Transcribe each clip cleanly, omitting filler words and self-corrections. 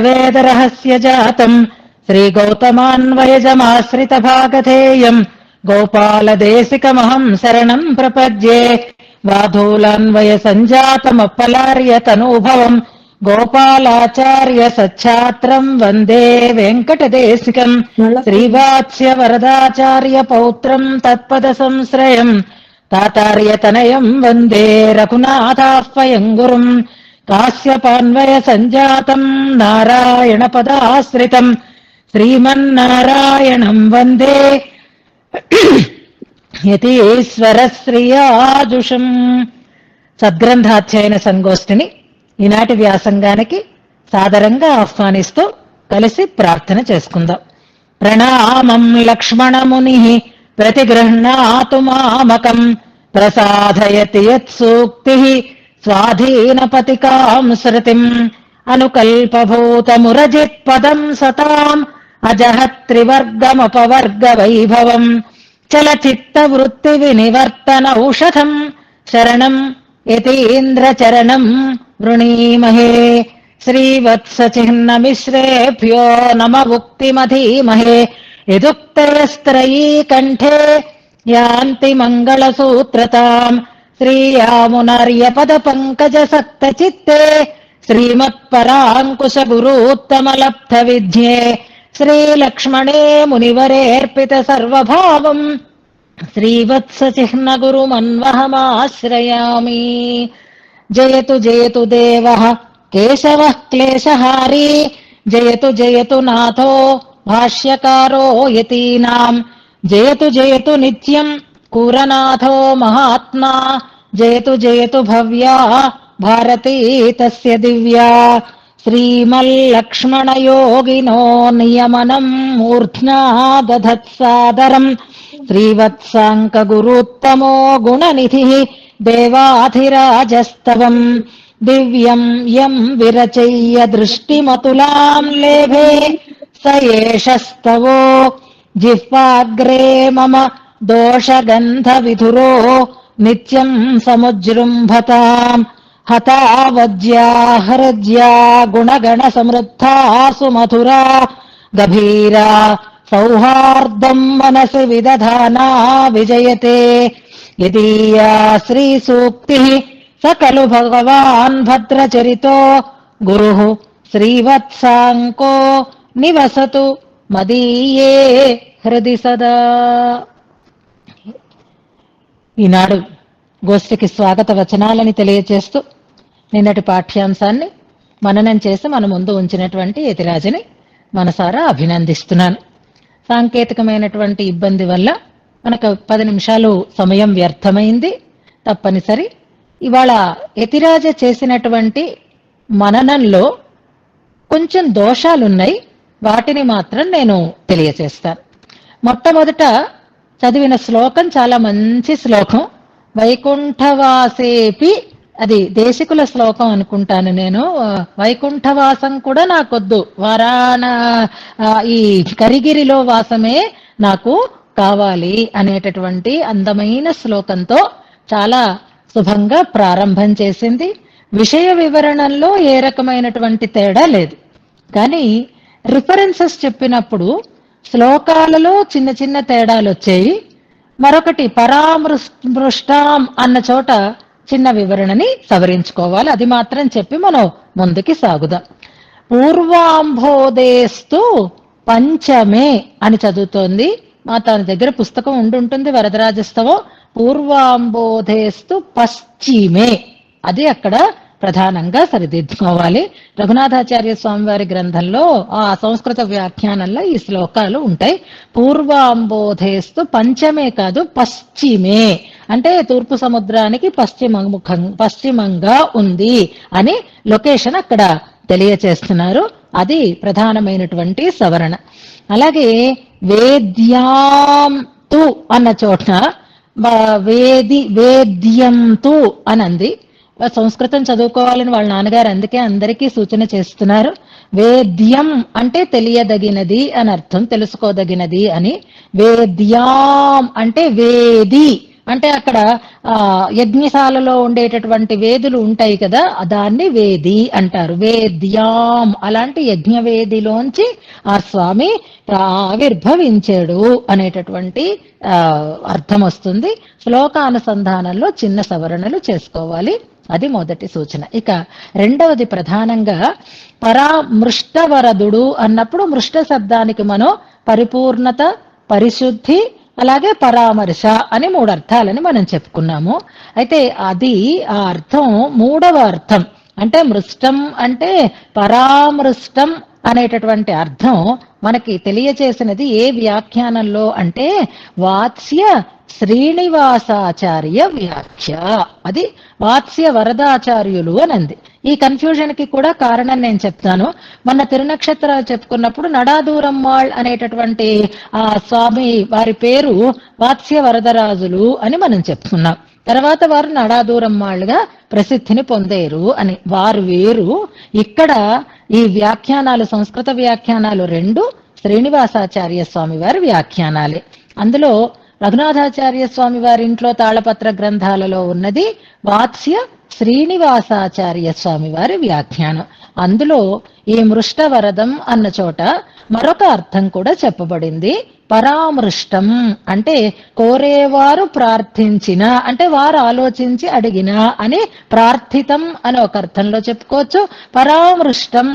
వేదరహస్య జాతం శ్రీగౌతమాన్వయజమాశ్రిత భాగధేయం గోపాలదేశికమహం శరణం ప్రపద్యే వాధూలాన్వయ సంజాతమప్పలార్య తనూభవం గోపాలాచార్య సచ్ఛాత్రం వందే వెంకటదేశికం శ్రీవాత్స్య వరదాచార్య పౌత్రం తత్పద సంశ్రయం తాతార్యతనయం వందే రఘునాథాహ్వయం గురుం కాశ్యపాన్వయ సంజాతం నారాయణ పదాశ్రితం శ్రీమన్నారాయణం వందే యతీశ్వర శ్రియాజుషం. సద్గ్రంథాధ్యయన సంగోష్ఠిని ఈనాటి వ్యాసంగానికి సాదరంగా ఆహ్వానిస్తూ కలిసి ప్రార్థన చేసుకుందాం. ప్రణామం లక్ష్మణముని ప్రతిగృహ్ణాతు మామకం ప్రసాదయతి యత్సూక్తి స్వాధీనపతికాం శృతిం అనుకల్పభూతమురజిత్పదం సతాం అజహత్రివర్గమపవర్గ వైభవం చలచిత్తవృత్తి వినివర్తన ఔషధం శరణం యతీంద్రచరణం వృణీమహే. శ్రీవత్సచిహ్నమిశ్రేభ్యో నమ ఉక్తిమధీమహే యదుక్తయస్త్రయీ కంఠే యాంతి మంగళసూత్రతాం శ్రీయామునార్యపద పంకజ సక్తచిత్తే శ్రీమత్పరాంకుశ గురూత్తమలబ్ధ విద్యే శ్రీలక్ష్మణే మునివరేర్పిత సర్వభావం శ్రీవత్సచిహ్న గురుమన్వహమాశ్రయామి. జయతు జయతు దేవః కేశవః క్లేశహారీ జయతు జయతు నాథో భాష్యకారో యతీనాం జయతు జయతు నిత్యం కూరనాథో మహాత్మా జయతు జయతు భవ్యా భారతీ తస్య దివ్యా. శ్రీమల్లక్ష్మణయోగినో నియమనం మూర్ధ్నా దధత్సాదరం శ్రీవత్సాంకగురుత్తమో గుణనిధిః దేవాధిరాజస్తవం దివ్యం యం విరచయ్య దృష్టిమతులాం లేభే స ఏషస్తవో జిహ్వాగ్రే మమ దోషగంధ విధురో నిత్యం సముజృంభతాం హతావజ్యా హృద్యా గుణగణ సమృద్ధా సుమధురా గభీరా సౌహార్దం మనసి విదధానా విజయతే యదీయా శ్రీ సూక్తి సకలు భగవాన్ భద్రచరితో గురుః శ్రీవత్సాంకో నివసతు మదీయే హృది సదా. ఈనాడు గోష్ఠికి స్వాగత వచనాలని తెలియచేస్తూ నిన్నటి పాఠ్యాంశాన్ని మననం చేసి మన ముందు ఉంచినటువంటి యతిరాజుని మనసారా అభినందిస్తున్నాను. సాంకేతికమైనటువంటి ఇబ్బంది వల్ల మనకు 10 నిమిషాలు సమయం వ్యర్థమైంది. తప్పనిసరి ఇవాళ యతిరాజ చేసినటువంటి మననంలో కొంచెం దోషాలున్నాయి, వాటిని మాత్రం నేను తెలియచేస్తాను. మొట్టమొదట చదివిన శ్లోకం చాలా మంచి శ్లోకం. వైకుంఠవాసేపి, అది దేశికుల శ్లోకం అనుకుంటాను నేను. వైకుంఠవాసం కూడా నాకొద్దు, ఈ కరిగిరిలో వాసమే నాకు కావాలి అనేటటువంటి అందమైన శ్లోకంతో చాలా శుభంగా ప్రారంభం చేసింది. విషయ వివరణలో ఏ రకమైనటువంటి తేడా లేదు, కానీ రిఫరెన్సెస్ చెప్పినప్పుడు శ్లోకాలలో చిన్న చిన్న తేడాలు వచ్చాయి. మరొకటి పరామృష్టాం అన్న చోట చిన్న వివరణని సవరించుకోవాలి. అది మాత్రం చెప్పి మనం ముందుకి సాగుదాం. పూర్వాంబోదేస్తు పంచమే అని చదువుతోంది. మా తన దగ్గర పుస్తకం ఉండుంటుంది వరదరాజస్తవం. పూర్వాంబోధేస్తు పశ్చిమే, అది అక్కడ ప్రధానంగా సరిదిద్దుకోవాలి. రఘునాథాచార్య స్వామి వారి గ్రంథంలో ఆ సంస్కృత వ్యాఖ్యానంలో ఈ శ్లోకాలు ఉంటాయి. పూర్వాంబోధేస్తు పంచమే కాదు పశ్చిమే, అంటే తూర్పు సముద్రానికి పశ్చిమంగా ఉంది అని లొకేషన్ అక్కడ తెలియచేస్తున్నారు. అది ప్రధానమైనటువంటి సవరణ. అలాగే వేద్యాం తు అన్న చోట వేద్యం తు అనంది. సంస్కృతం చదువుకోవాలని వాళ్ళ నాన్నగారు అందుకే అందరికీ సూచన చేస్తున్నారు. వేద్యం అంటే తెలియదగినది అని అర్థం, తెలుసుకోదగినది అని. వేద్యాం అంటే వేది అంటే అక్కడ యజ్ఞశాలలో ఉండేటటువంటి వేదులు ఉంటాయి కదా, దాన్ని వేది అంటారు. వేద్యాం అలాంటి యజ్ఞవేదిలోంచి ఆ స్వామి ఆవిర్భవించాడు అనేటటువంటి అర్థం వస్తుంది. శ్లోకానుసంధానంలో చిన్న సవరణలు చేసుకోవాలి. అది మొదటి సూచన. ఇక రెండవది ప్రధానంగా పరామృష్టవరదుడు అన్నప్పుడు మృష్ట శబ్దానికి మనం పరిపూర్ణత, పరిశుద్ధి, అలాగే పరామర్శ అని 3 అర్థాలని మనం చెప్పుకున్నాము. అయితే అది ఆ అర్థం మూడవ అర్థం అంటే మృష్టం అంటే పరామృష్టం అనేటటువంటి అర్థం మనకి తెలియచేసినది ఏ వ్యాఖ్యానంలో అంటే వాత్స్య శ్రీనివాసాచార్య వ్యాఖ్య. అది వాత్స్య వరదాచార్యులు అనంది. ఈ కన్ఫ్యూజన్ కి కూడా కారణం నేను చెప్తాను. మొన్న తిరునక్షత్రాలు చెప్పుకున్నప్పుడు నడాదూరమ్మాళ్ అనేటటువంటి ఆ స్వామి వారి పేరు వాత్స్య వరదరాజులు అని మనం చెప్పుకున్నాం. తర్వాత వారు నడాదూరమ్మాళ్ళుగా ప్రసిద్ధిని పొందేరు అని. వారు వేరు. ఇక్కడ ఈ వ్యాఖ్యానాలు సంస్కృత వ్యాఖ్యానాలు 2 శ్రీనివాసాచార్య స్వామి వారి వ్యాఖ్యానాలే. అందులో రఘునాథాచార్య స్వామి వారి ఇంట్లో తాళపత్ర గ్రంథాలలో ఉన్నది వాత్స్య శ్రీనివాసాచార్య స్వామి వారి వ్యాఖ్యానం. అందులో ఈ మృష్టవరదం అన్న చోట మరొక అర్థం కూడా చెప్పబడింది. పరామృష్టం అంటే కోరేవారు ప్రార్థించిన, అంటే వారు ఆలోచించి అడిగిన అని ప్రార్థితం అని ఒక అర్థంలో చెప్పుకోవచ్చు. పరామృష్టం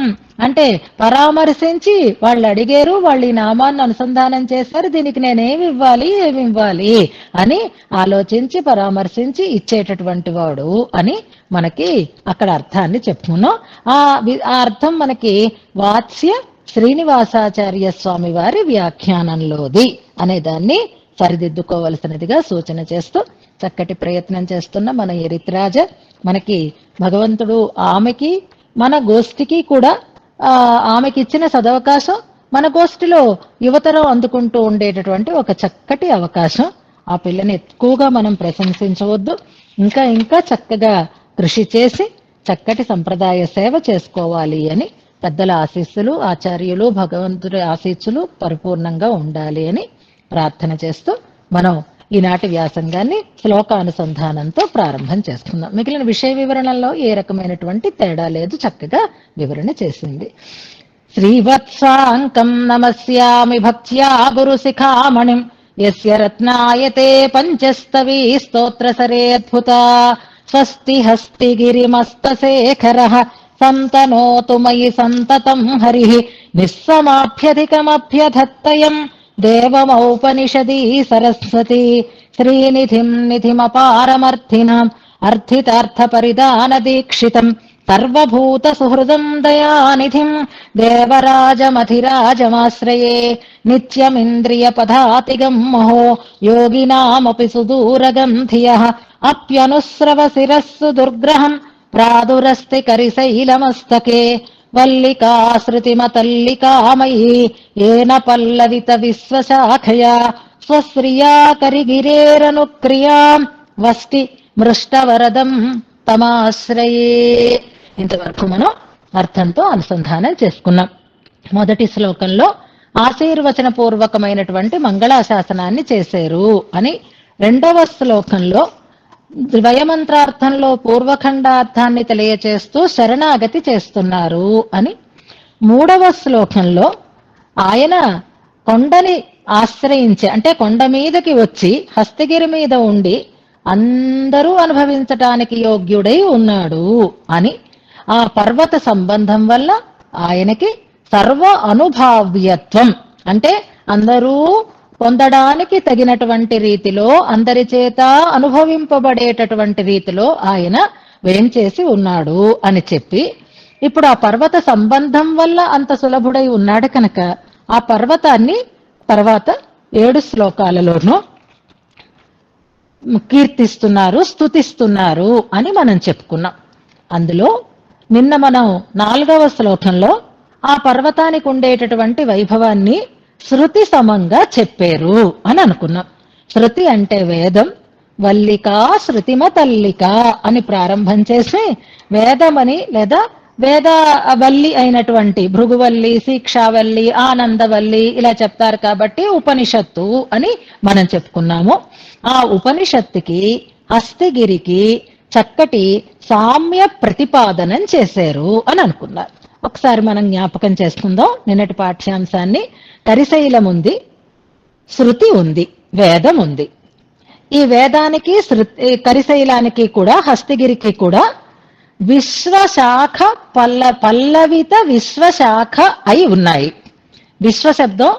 అంటే పరామర్శించి వాళ్ళు అడిగారు, వాళ్ళు ఈ నామాన్ని అనుసంధానం చేశారు, దీనికి నేనేమి ఇవ్వాలి ఏమి ఇవ్వాలి అని ఆలోచించి పరామర్శించి ఇచ్చేటటువంటి వాడు అని మనకి అక్కడ అర్థాన్ని చెప్పుకున్నాం. ఆ అర్థం మనకి వాత్స్య శ్రీనివాసాచార్య స్వామి వారి వ్యాఖ్యానంలోది అనే దాన్ని సరిదిద్దుకోవలసినదిగా సూచన చేస్తూ చక్కటి ప్రయత్నం చేస్తున్న మన ఎరిత్రాజ మనకి భగవంతుడు ఆమెకి మన గోష్ఠికి కూడా ఆమెకి ఇచ్చిన సదవకాశం, మన గోష్ఠిలో యువతరం అందుకుంటూ ఉండేటటువంటి ఒక చక్కటి అవకాశం. ఆ పిల్లని ఎక్కువగా మనం ప్రశంసించవద్దు, ఇంకా ఇంకా చక్కగా కృషి చేసి చక్కటి సంప్రదాయ సేవ చేసుకోవాలి అని పెద్దల ఆశీస్సులు, ఆచార్యులు, భగవంతుడి ఆశీస్సులు పరిపూర్ణంగా ఉండాలి అని ప్రార్థన చేస్తూ మనం ఈనాటి వ్యాసంగాన్ని శ్లోకానుసంధానంతో ప్రారంభం చేసుకుందాం. మిగిలిన విషయ వివరణలో ఏ రకమైనటువంటి తేడా లేదు, చక్కగా వివరణ చేసింది. శ్రీవత్సాంకం నమస్యామి భక్త్యా గురు శిఖామణిం యస్య రత్నాయతే పంచస్తవీ స్తోత్రసరేద్భుత స్వస్తి హస్తి గిరిమస్తశేఖరః సంతనోతు మయి సంతతం హరిః నిస్సమాభ్యధికమభ్యధత్తయం దేవమౌపనిషదీ సరస్వతి శ్రీనిధిం నిధిమపారమర్థినాం అర్థితార్థపరిదానదీక్షితం సర్వభూత సుహృదం దయానిధిం దేవరాజమధిరాజమాశ్రయే నిత్యమింద్రియ పదాతిగం మహో యోగినామపి సుదూరగం ధియః అప్యనుస్రవ శిరస్సు దుర్గ్రహం ప్రాదురస్తి కరిశైలమస్తకే వల్లికాశ్రుతిమతల్లికామయీ ఏన పల్లవిత విశ్వశాఖయా స్వశ్రియా కరిగిరేరనుక్రియాం వస్తి మృష్టవరదం తమాశ్రయే. ఇంతవరకు మనం అర్థంతో అనుసంధానం చేసుకున్నాం. మొదటి శ్లోకంలో ఆశీర్వచన పూర్వకమైనటువంటి మంగళాశాసనాన్ని చేశారు అని, రెండవ శ్లోకంలో ద్వయమంత్రార్థంలో పూర్వఖండార్థాన్ని తెలియచేస్తూ శరణాగతి చేస్తున్నారు అని, మూడవ శ్లోకంలో ఆయన కొండని ఆశ్రయించి అంటే కొండ మీదకి వచ్చి హస్తగిరి మీద ఉండి అందరూ అనుభవించటానికి యోగ్యుడై ఉన్నాడు అని, ఆ పర్వత సంబంధం వల్ల ఆయనకి సర్వ అనుభావ్యత్వం అంటే అందరూ పొందడానికి తగినటువంటి రీతిలో, అందరి చేత అనుభవింపబడేటటువంటి రీతిలో ఆయన వేంచేసి ఉన్నాడు అని చెప్పి, ఇప్పుడు ఆ పర్వత సంబంధం వల్ల అంత సులభుడై ఉన్నాడు కనుక ఆ పర్వతాన్ని తర్వాత 7 శ్లోకాలలోనూ కీర్తిస్తున్నారు, స్తుతిస్తున్నారు అని మనం చెప్పుకున్నాం. అందులో నిన్న మనం 4వ శ్లోకంలో ఆ పర్వతానికి ఉండేటటువంటి వైభవాన్ని శృతి సమంగా చెప్పారు అని అనుకున్నాం. శృతి అంటే వేదం, వల్లిక శృతిమ తల్లిక అని ప్రారంభం చేసి వేదమని లేదా వేద వల్లి అయినటువంటి భృగువల్లి, శిక్షావల్లి, ఆనందవల్లి ఇలా చెప్తారు కాబట్టి ఉపనిషత్తు అని మనం చెప్పుకున్నాము. ఆ ఉపనిషత్తుకి హస్తిగిరికి చక్కటి సామ్య ప్రతిపాదనం చేశారు అని అనుకున్నారు. ఒకసారి మనం జ్ఞాపకం చేసుకుందాం నిన్నటి పాఠ్యాంశాన్ని. కరిశైలం ఉంది, శృతి ఉంది, వేదం ఉంది. ఈ వేదానికి కరిశైలానికి కూడా హస్తిగిరికి కూడా విశ్వశాఖ పల్లవిత విశ్వశాఖ అయి ఉన్నాయి. విశ్వశబ్దం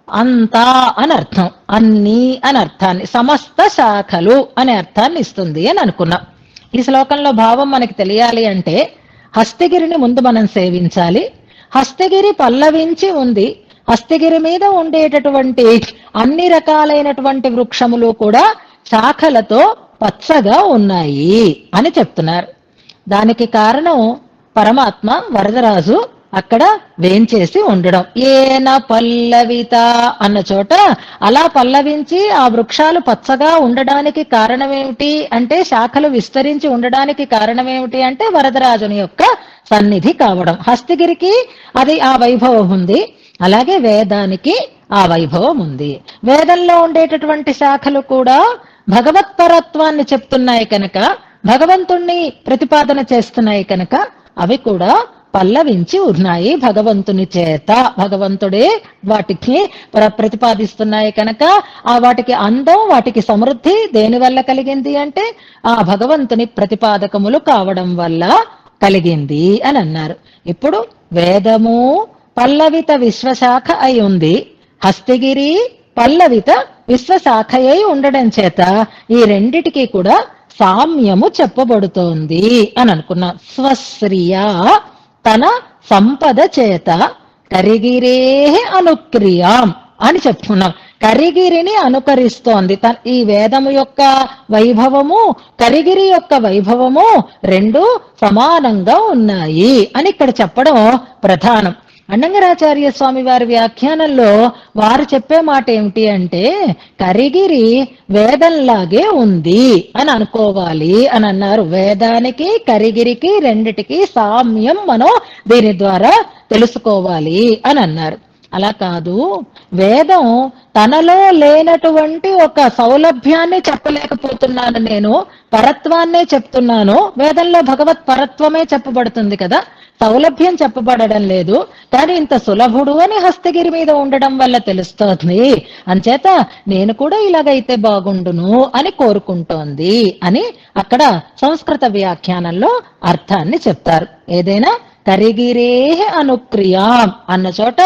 అంతా అని అర్థం, అన్ని అని అర్థాన్ని, సమస్త శాఖలు అనే అర్థాన్ని ఇస్తుంది అని అనుకున్నాం. ఈ శ్లోకంలో భావం మనకి తెలియాలి అంటే హస్తిగిరిని ముందు మనం సేవించాలి. హస్తిగిరి పల్లవించి ఉంది. హస్తిగిరి మీద ఉండేటటువంటి అన్ని రకాలైనటువంటి వృక్షములు కూడా శాఖలతో పచ్చగా ఉన్నాయి అని చెప్తున్నారు. దానికి కారణం పరమాత్మ వరదరాజు అక్కడ వేంచేసి ఉండడం. ఏన పల్లవిత అన్న చోట అలా పల్లవించి ఆ వృక్షాలు పచ్చగా ఉండడానికి కారణమేమిటి అంటే, శాఖలు విస్తరించి ఉండడానికి కారణమేమిటి అంటే వరదరాజుని యొక్క సన్నిధి కావడం. హస్తిగిరికి అది ఆ వైభవం ఉంది, అలాగే వేదానికి ఆ వైభవం ఉంది. వేదంలో ఉండేటటువంటి శాఖలు కూడా భగవత్పరత్వాన్ని చెప్తున్నాయి కనుక, భగవంతుణ్ణి ప్రతిపాదన చేస్తున్నాయి కనుక అవి కూడా పల్లవించి ఉన్నాయి భగవంతుని చేత. భగవంతుడే వాటికి ప్రతిపాదిస్తున్నాయి కనుక ఆ వాటికి అందం, వాటికి సమృద్ధి దేని వల్ల కలిగింది అంటే ఆ భగవంతుని ప్రతిపాదకములు కావడం వల్ల కలిగింది అని అన్నారు. ఇప్పుడు వేదము పల్లవిత విశ్వశాఖ అయి ఉంది, హస్తిగిరి పల్లవిత విశ్వశాఖ అయి ఉండడం చేత ఈ రెండిటికి కూడా సామ్యము చెప్పబడుతోంది అని అనుకున్నాం. స్వశ్రియా తన సంపద చేత కరిగిరే అనుక్రియాం అని చెప్పుకున్నాం. కరిగిరిని అనుకరిస్తోంది. ఈ వేదము యొక్క వైభవము, కరిగిరి యొక్క వైభవము రెండు సమానంగా ఉన్నాయి అని ఇక్కడ చెప్పడం ప్రధానం. అన్నంగరాచార్య స్వామి వారి వ్యాఖ్యానంలో వారు చెప్పే మాట ఏమిటి అంటే, కరిగిరి వేదంలాగే ఉంది అని అనుకోవాలి అని అన్నారు. వేదానికి కరిగిరికి రెండిటికి సామ్యం మనం దీని ద్వారా తెలుసుకోవాలి అని అన్నారు. అలా కాదు, వేదం తనలో లేనటువంటి ఒక సౌలభ్యాన్ని చెప్పలేకపోతున్నాను, నేను పరత్వాన్నే చెప్తున్నాను. వేదంలో భగవత్ పరత్వమే చెప్పబడుతుంది కదా, సౌలభ్యం చెప్పబడడం లేదు. కానీ ఇంత సులభుడు అని హస్తగిరి మీద ఉండడం వల్ల తెలుస్తోంది. అంచేత నేను కూడా ఇలాగైతే బాగుండును అని కోరుకుంటోంది అని అక్కడ సంస్కృత వ్యాఖ్యానంలో అర్థాన్ని చెప్తారు. ఏదైనా కరిగిరే అనుక్రియాం అన్న చోట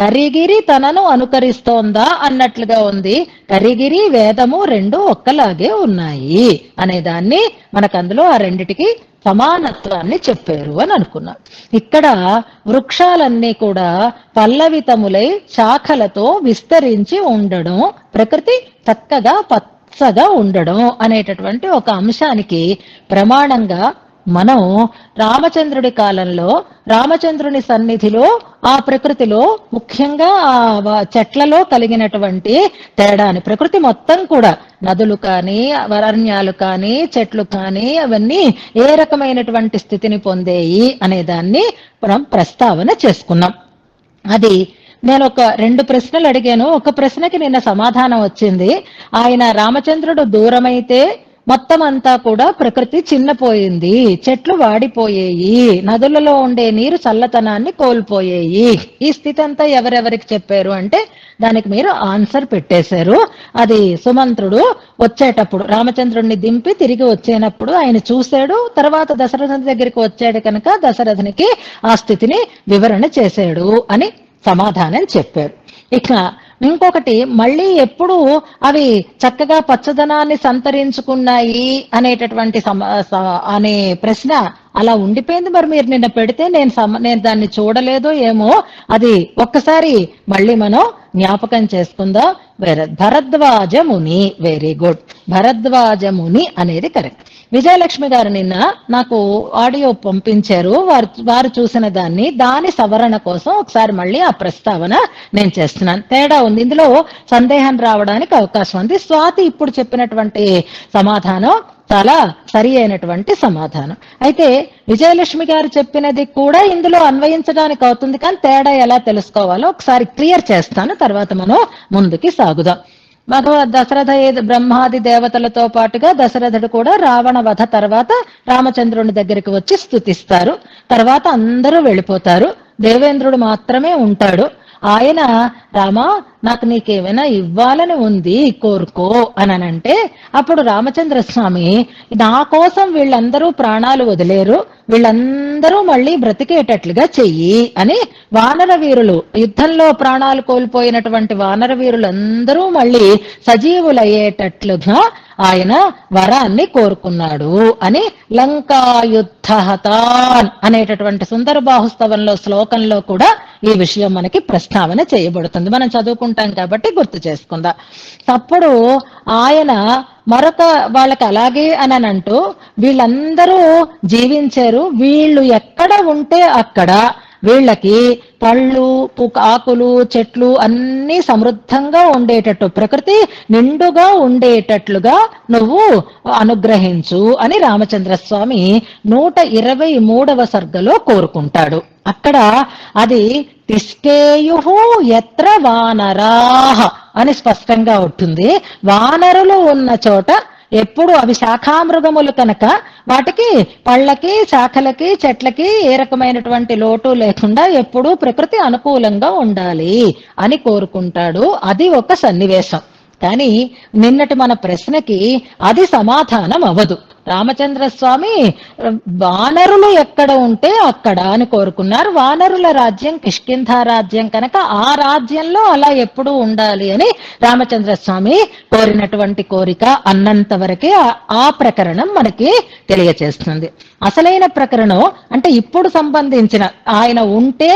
కరిగిరి తనను అనుకరిస్తోందా అన్నట్లుగా ఉంది. కరిగిరి వేదము రెండు ఒక్కలాగే ఉన్నాయి అనేదాన్ని మనకు అందులో ఆ రెండిటికి సమానత్వాన్ని చెప్పారు అని అనుకున్నాం. ఇక్కడ వృక్షాలన్నీ కూడా పల్లవితములై శాఖలతో విస్తరించి ఉండడం, ప్రకృతి చక్కగా పచ్చగా ఉండడం అనేటటువంటి ఒక అంశానికి ప్రమాణంగా మనం రామచంద్రుడి కాలంలో రామచంద్రుని సన్నిధిలో ఆ ప్రకృతిలో ముఖ్యంగా ఆ చెట్లలో కలిగినటువంటి తేడాని, ప్రకృతి మొత్తం కూడా నదులు కానీ అరణ్యాలు కానీ చెట్లు కానీ అవన్నీ ఏ రకమైనటువంటి స్థితిని పొందేయి అనేదాన్ని మనం ప్రస్తావన చేసుకున్నాం. అది నేను ఒక 2 ప్రశ్నలు అడిగాను. ఒక ప్రశ్నకి నిన్న సమాధానం వచ్చింది. ఆయన రామచంద్రుడు దూరమైతే మొత్తం అంతా కూడా ప్రకృతి చిన్నపోయింది, చెట్లు వాడిపోయేయి, నదులలో ఉండే నీరు చల్లతనాన్ని కోల్పోయేయి. ఈ స్థితి అంతా ఎవరెవరికి చెప్పారు అంటే దానికి మీరు ఆన్సర్ పెట్టేశారు. అది సుమంత్రుడు వచ్చేటప్పుడు రామచంద్రుడిని దింపి తిరిగి వచ్చేటప్పుడు ఆయన చూశాడు. తర్వాత దశరథుని దగ్గరికి వచ్చాడు కనుక దశరథునికి ఆ స్థితిని వివరణ చేశాడు అని సమాధానం చెప్పారు. ఇక ఇంకొకటి, మళ్ళీ ఎప్పుడు అవి చక్కగా పచ్చదనాన్ని సంతరించుకున్నాయి అనేటటువంటి అనే ప్రశ్న అలా ఉండిపోయింది. మరి మీరు నిన్న పెడితే నేను దాన్ని చూడలేదో ఏమో, అది ఒక్కసారి మళ్ళీ మనం జ్ఞాపకం చేసుకుందాం. భరద్వాజ ముని. వెరీ గుడ్, భరద్వాజ ముని అనేది కరెక్ట్. విజయలక్ష్మి గారు నిన్న నాకు ఆడియో పంపించారు, వారు చూసిన దాని సవరణ కోసం ఒకసారి మళ్ళీ ఆ ప్రస్తావన నేను చేస్తున్నాను. తేడా ఉంది, ఇందులో సందేహం రావడానికి అవకాశం ఉంది. స్వాతి ఇప్పుడు చెప్పినటువంటి సమాధానం చాలా సరి అయినటువంటి సమాధానం. అయితే విజయలక్ష్మి గారు చెప్పినది కూడా ఇందులో అన్వయించడానికి అవుతుంది, కానీ తేడా ఎలా తెలుసుకోవాలో ఒకసారి క్లియర్ చేస్తాను, తర్వాత మనం ముందుకి సాగుదాం. దశరథ బ్రహ్మాది దేవతలతో పాటుగా దశరథుడు కూడా రావణ వధ తర్వాత రామచంద్రుని దగ్గరికి వచ్చి స్తుతిస్తారు. తర్వాత అందరూ వెళ్ళిపోతారు, దేవేంద్రుడు మాత్రమే ఉంటాడు. ఆయన రామా నాకు నీకేమైనా ఇవ్వాలని ఉంది, కోరుకో అని అంటే అప్పుడు రామచంద్ర స్వామి నా కోసం వీళ్ళందరూ ప్రాణాలు వదిలేరు, వీళ్ళందరూ మళ్ళీ బ్రతికేటట్లుగా చెయ్యి అని వానర వీరులు, యుద్ధంలో ప్రాణాలు కోల్పోయినటువంటి వానర వీరులందరూ మళ్ళీ సజీవులయ్యేటట్లుగా ఆయన వరాన్ని కోరుకున్నాడు అని లంకాయుద్ధహతాన్ అనేటటువంటి సుందర బాహుస్తవంలో శ్లోకంలో కూడా ఈ విషయం మనకి ప్రస్తావన చేయబడుతుంది. మనం చదువుకుంటాం కాబట్టి గుర్తు చేసుకుందాం. అప్పుడు ఆయన మరొక వాళ్ళకి అలాగే అని అంటూ వీళ్ళందరూ జీవించారు, వీళ్ళు ఎక్కడ ఉంటే అక్కడ వీళ్ళకి పళ్ళు ఆకులు చెట్లు అన్ని సమృద్ధంగా ఉండేటట్టు, ప్రకృతి నిండుగా ఉండేటట్లుగా నువ్వు అనుగ్రహించు అని రామచంద్రస్వామి 123వ సర్గలో కోరుకుంటాడు. అక్కడ అది తిష్టేయుహు యత్ర వానరాహ అని స్పష్టంగా ఉంటుంది. వానరులు ఉన్న చోట ఎప్పుడు అవి శాఖామృగములు కనుక వాటికి పళ్ళకి శాఖలకి చెట్లకి ఏ రకమైనటువంటి లోటు లేకుండా ఎప్పుడూ ప్రకృతి అనుకూలంగా ఉండాలి అని కోరుకుంటాడు. అది ఒక సన్నివేశం. కానీ నిన్నటి మన ప్రశ్నకి అది సమాధానం అవ్వదు. రామచంద్ర స్వామి వానరులు ఎక్కడ ఉంటే అక్కడ అని కోరుకున్నారు. వానరుల రాజ్యం కిష్కింధ రాజ్యం కనుక ఆ రాజ్యంలో అలా ఎప్పుడూ ఉండాలి అని రామచంద్ర స్వామి కోరినటువంటి కోరిక అన్నంత వరకే ఆ ప్రకరణం మనకి తెలియచేస్తుంది. అసలైన ప్రకరణం అంటే ఇప్పుడు సంబంధించిన ఆయన ఉంటే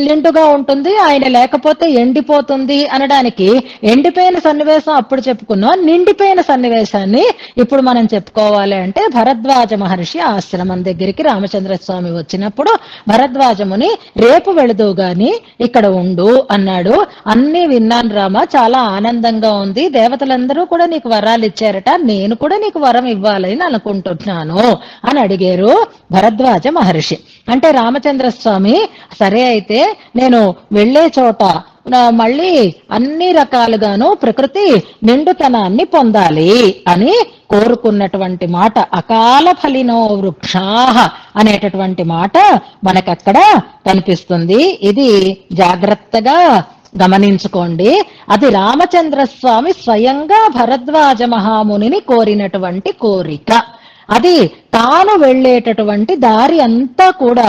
నిండుగా ఉంటుంది, ఆయన లేకపోతే ఎండిపోతుంది అనడానికి ఎండిపోయిన సన్నివేశం అప్పుడు చెప్పుకున్నాం. నిండిపోయిన సన్నివేశాన్ని ఇప్పుడు మనం చెప్పుకోవాలి అంటే భరద్వాజ మహర్షి ఆశ్రమం దగ్గరికి రామచంద్ర స్వామి వచ్చినప్పుడు భరద్వాజముని రేపు వెళదు గాని ఇక్కడ ఉండు అన్నాడు. అన్ని విన్నాను రామ, చాలా ఆనందంగా ఉంది, దేవతలందరూ కూడా నీకు వరాలు ఇచ్చారట, నేను కూడా నీకు వరం ఇవ్వాలని అనుకుంటున్నాను అని అడిగారు భరద్వాజ మహర్షి. అంటే రామచంద్ర స్వామి సరే అయితే నేను వెళ్లే చోట మళ్ళీ అన్ని రకాలుగాను ప్రకృతి నిండుతనాన్ని పొందాలి అని కోరుకున్నటువంటి మాట అకాల ఫలినో వృక్షాహ అనేటటువంటి మాట మనకక్కడ కనిపిస్తుంది. ఇది జాగ్రత్తగా గమనించుకోండి. అది రామచంద్ర స్వామి స్వయంగా భరద్వాజ మహామునిని కోరినటువంటి కోరిక. అది తాను వెళ్లేటటువంటి దారి అంతా కూడా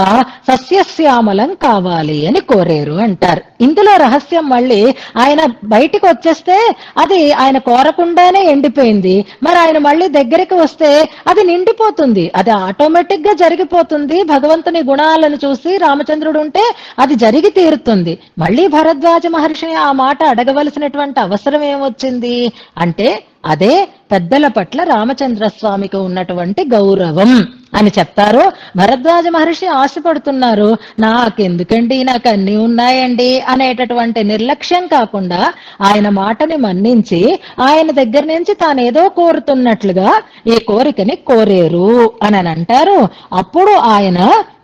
సస్యశ్యామలం కావాలి అని కోరారు అంటారు. ఇందులో రహస్యం మళ్ళీ ఆయన బయటికి వచ్చేస్తే అది ఆయన కోరకుండానే ఎండిపోయింది, మరి ఆయన మళ్ళీ దగ్గరికి వస్తే అది నిండిపోతుంది, అది ఆటోమేటిక్ గా జరిగిపోతుంది. భగవంతుని గుణాలను చూసి రామచంద్రుడు ఉంటే అది జరిగి తీరుతుంది. మళ్ళీ భరద్వాజ మహర్షిని ఆ మాట అడగవలసినటువంటి అవసరం ఏమొచ్చింది అంటే అదే పెద్దల పట్ల రామచంద్ర స్వామికి ఉన్నటువంటి గౌరవం అని చెప్తారు. భరద్వాజ మహర్షి ఆశపడుతున్నారు, నాకెందుకండి, నాకు అన్ని ఉన్నాయండి అనేటటువంటి నిర్లక్ష్యం కాకుండా ఆయన మాటని మన్నించి ఆయన దగ్గర నుంచి తానేదో కోరుతున్నట్లుగా ఈ కోరికని కోరేరు అని అంటారు. అప్పుడు ఆయన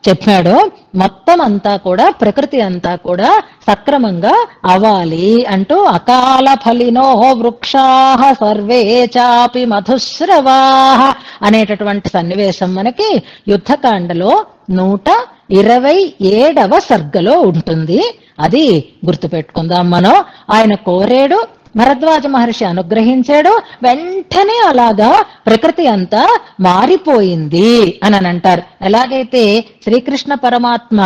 చెప్పాడు మొత్తం అంతా కూడా ప్రకృతి అంతా కూడా సక్రమంగా అవ్వాలి అంటూ అకాల ఫలినో వృక్షాహ సర్వే చాపి మధుశ్రవాహ అనేటటువంటి సన్నివేశం మనకి యుద్ధకాండలో 127వ సర్గలో ఉంటుంది. అది గుర్తుపెట్టుకుందాం మనం. ఆయన కోరేడు, భరద్వాజ మహర్షి అనుగ్రహించాడు, వెంటనే అలాగా ప్రకృతి అంతా మారిపోయింది అని అంటారు. ఎలాగైతే శ్రీకృష్ణ పరమాత్మ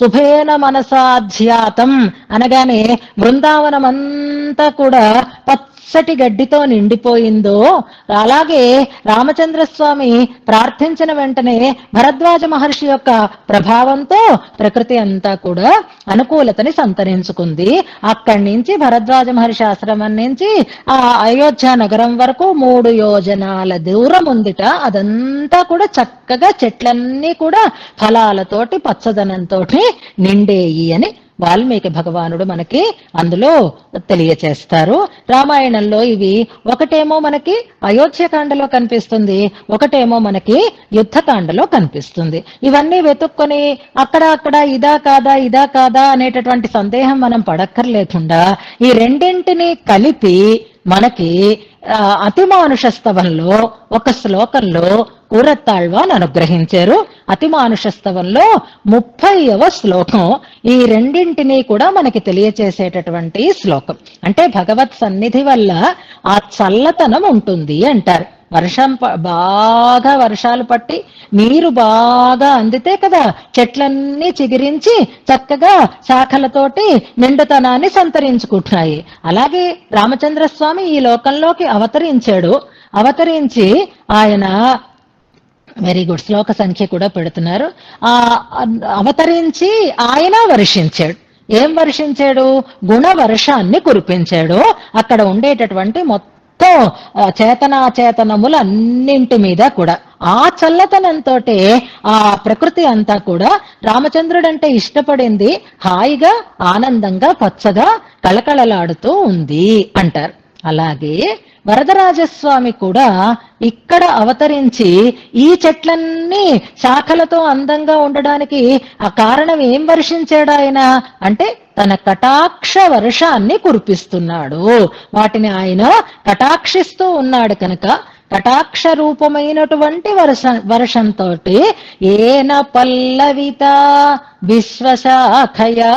శుభేన మనసాధ్యాతం అనగానే బృందావనం అంతా కూడా పచ్చటి గడ్డితో నిండిపోయిందో, అలాగే రామచంద్రస్వామి ప్రార్థించిన వెంటనే భరద్వాజ మహర్షి యొక్క ప్రభావంతో ప్రకృతి అంతా కూడా అనుకూలతని సంతరించుకుంది. అక్కడి నుంచి భరద్వాజ మహర్షి ఆశ్రమం నుంచి ఆ అయోధ్య నగరం వరకు 3 యోజనాల దూరం ఉందిట. అదంతా కూడా చక్కగా చెట్లన్నీ కూడా ఫలాలతోటి పచ్చదనంతో నిండేయి అని వాల్మీకి భగవానుడు మనకి అందులో తెలియచేస్తారు. రామాయణంలో ఇవి ఒకటేమో మనకి అయోధ్యకాండలో కనిపిస్తుంది, ఒకటేమో మనకి యుద్ధకాండలో కనిపిస్తుంది. ఇవన్నీ వెతుక్కొని అక్కడ ఇదా కాదా అనేటటువంటి సందేహం మనం పడక్కర్లేకుండా ఈ రెండింటినీ కలిపి మనకి అతిమానుష స్తవంలో ఒక శ్లోకంలో కూరత్తాళ్వాన్ అనుగ్రహించారు. అతిమానుష స్తవంలో 30వ శ్లోకం ఈ రెండింటినీ కూడా మనకి తెలియచేసేటటువంటి శ్లోకం. అంటే భగవత్ సన్నిధి వల్ల ఆ చల్లతనం ఉంటుంది అంటారు. బాగా వర్షాలు పట్టి నీరు బాగా అందితే కదా చెట్లన్నీ చిగిరించి చక్కగా శాఖలతోటి నిండుతనాన్ని సంతరించుకుంటున్నాయి. అలాగే రామచంద్రస్వామి ఈ లోకంలోకి అవతరించి ఆయన వెరీ గుడ్ శ్లోక సంఖ్య కూడా పెడుతున్నారు. అవతరించి ఆయన వర్షించాడు. ఏం వర్షించాడు? గుణ వర్షాన్ని కురిపించాడు. అక్కడ ఉండేటటువంటి మొత్తం చేతనాచేతనములన్నింటి మీద కూడా ఆ చల్లతనంతో ఆ ప్రకృతి అంతా కూడా రామచంద్రుడంటే ఇష్టపడింది హాయిగా ఆనందంగా పచ్చగా కళకళలాడుతూ ఉంది అంటారు. అలాగే వరదరాజస్వామి కూడా ఇక్కడ అవతరించి ఈ చెట్లన్నీ శాఖలతో అందంగా ఉండడానికి ఆ కారణం ఏం వర్షించాడు ఆయన అంటే తన కటాక్ష వర్షాన్ని కురిపిస్తున్నాడు. వాటిని ఆయన కటాక్షిస్తూ ఉన్నాడు కనుక కటాక్ష రూపమైనటువంటి వర్షంతో ఏన పల్లవిత విశ్వశాఖయా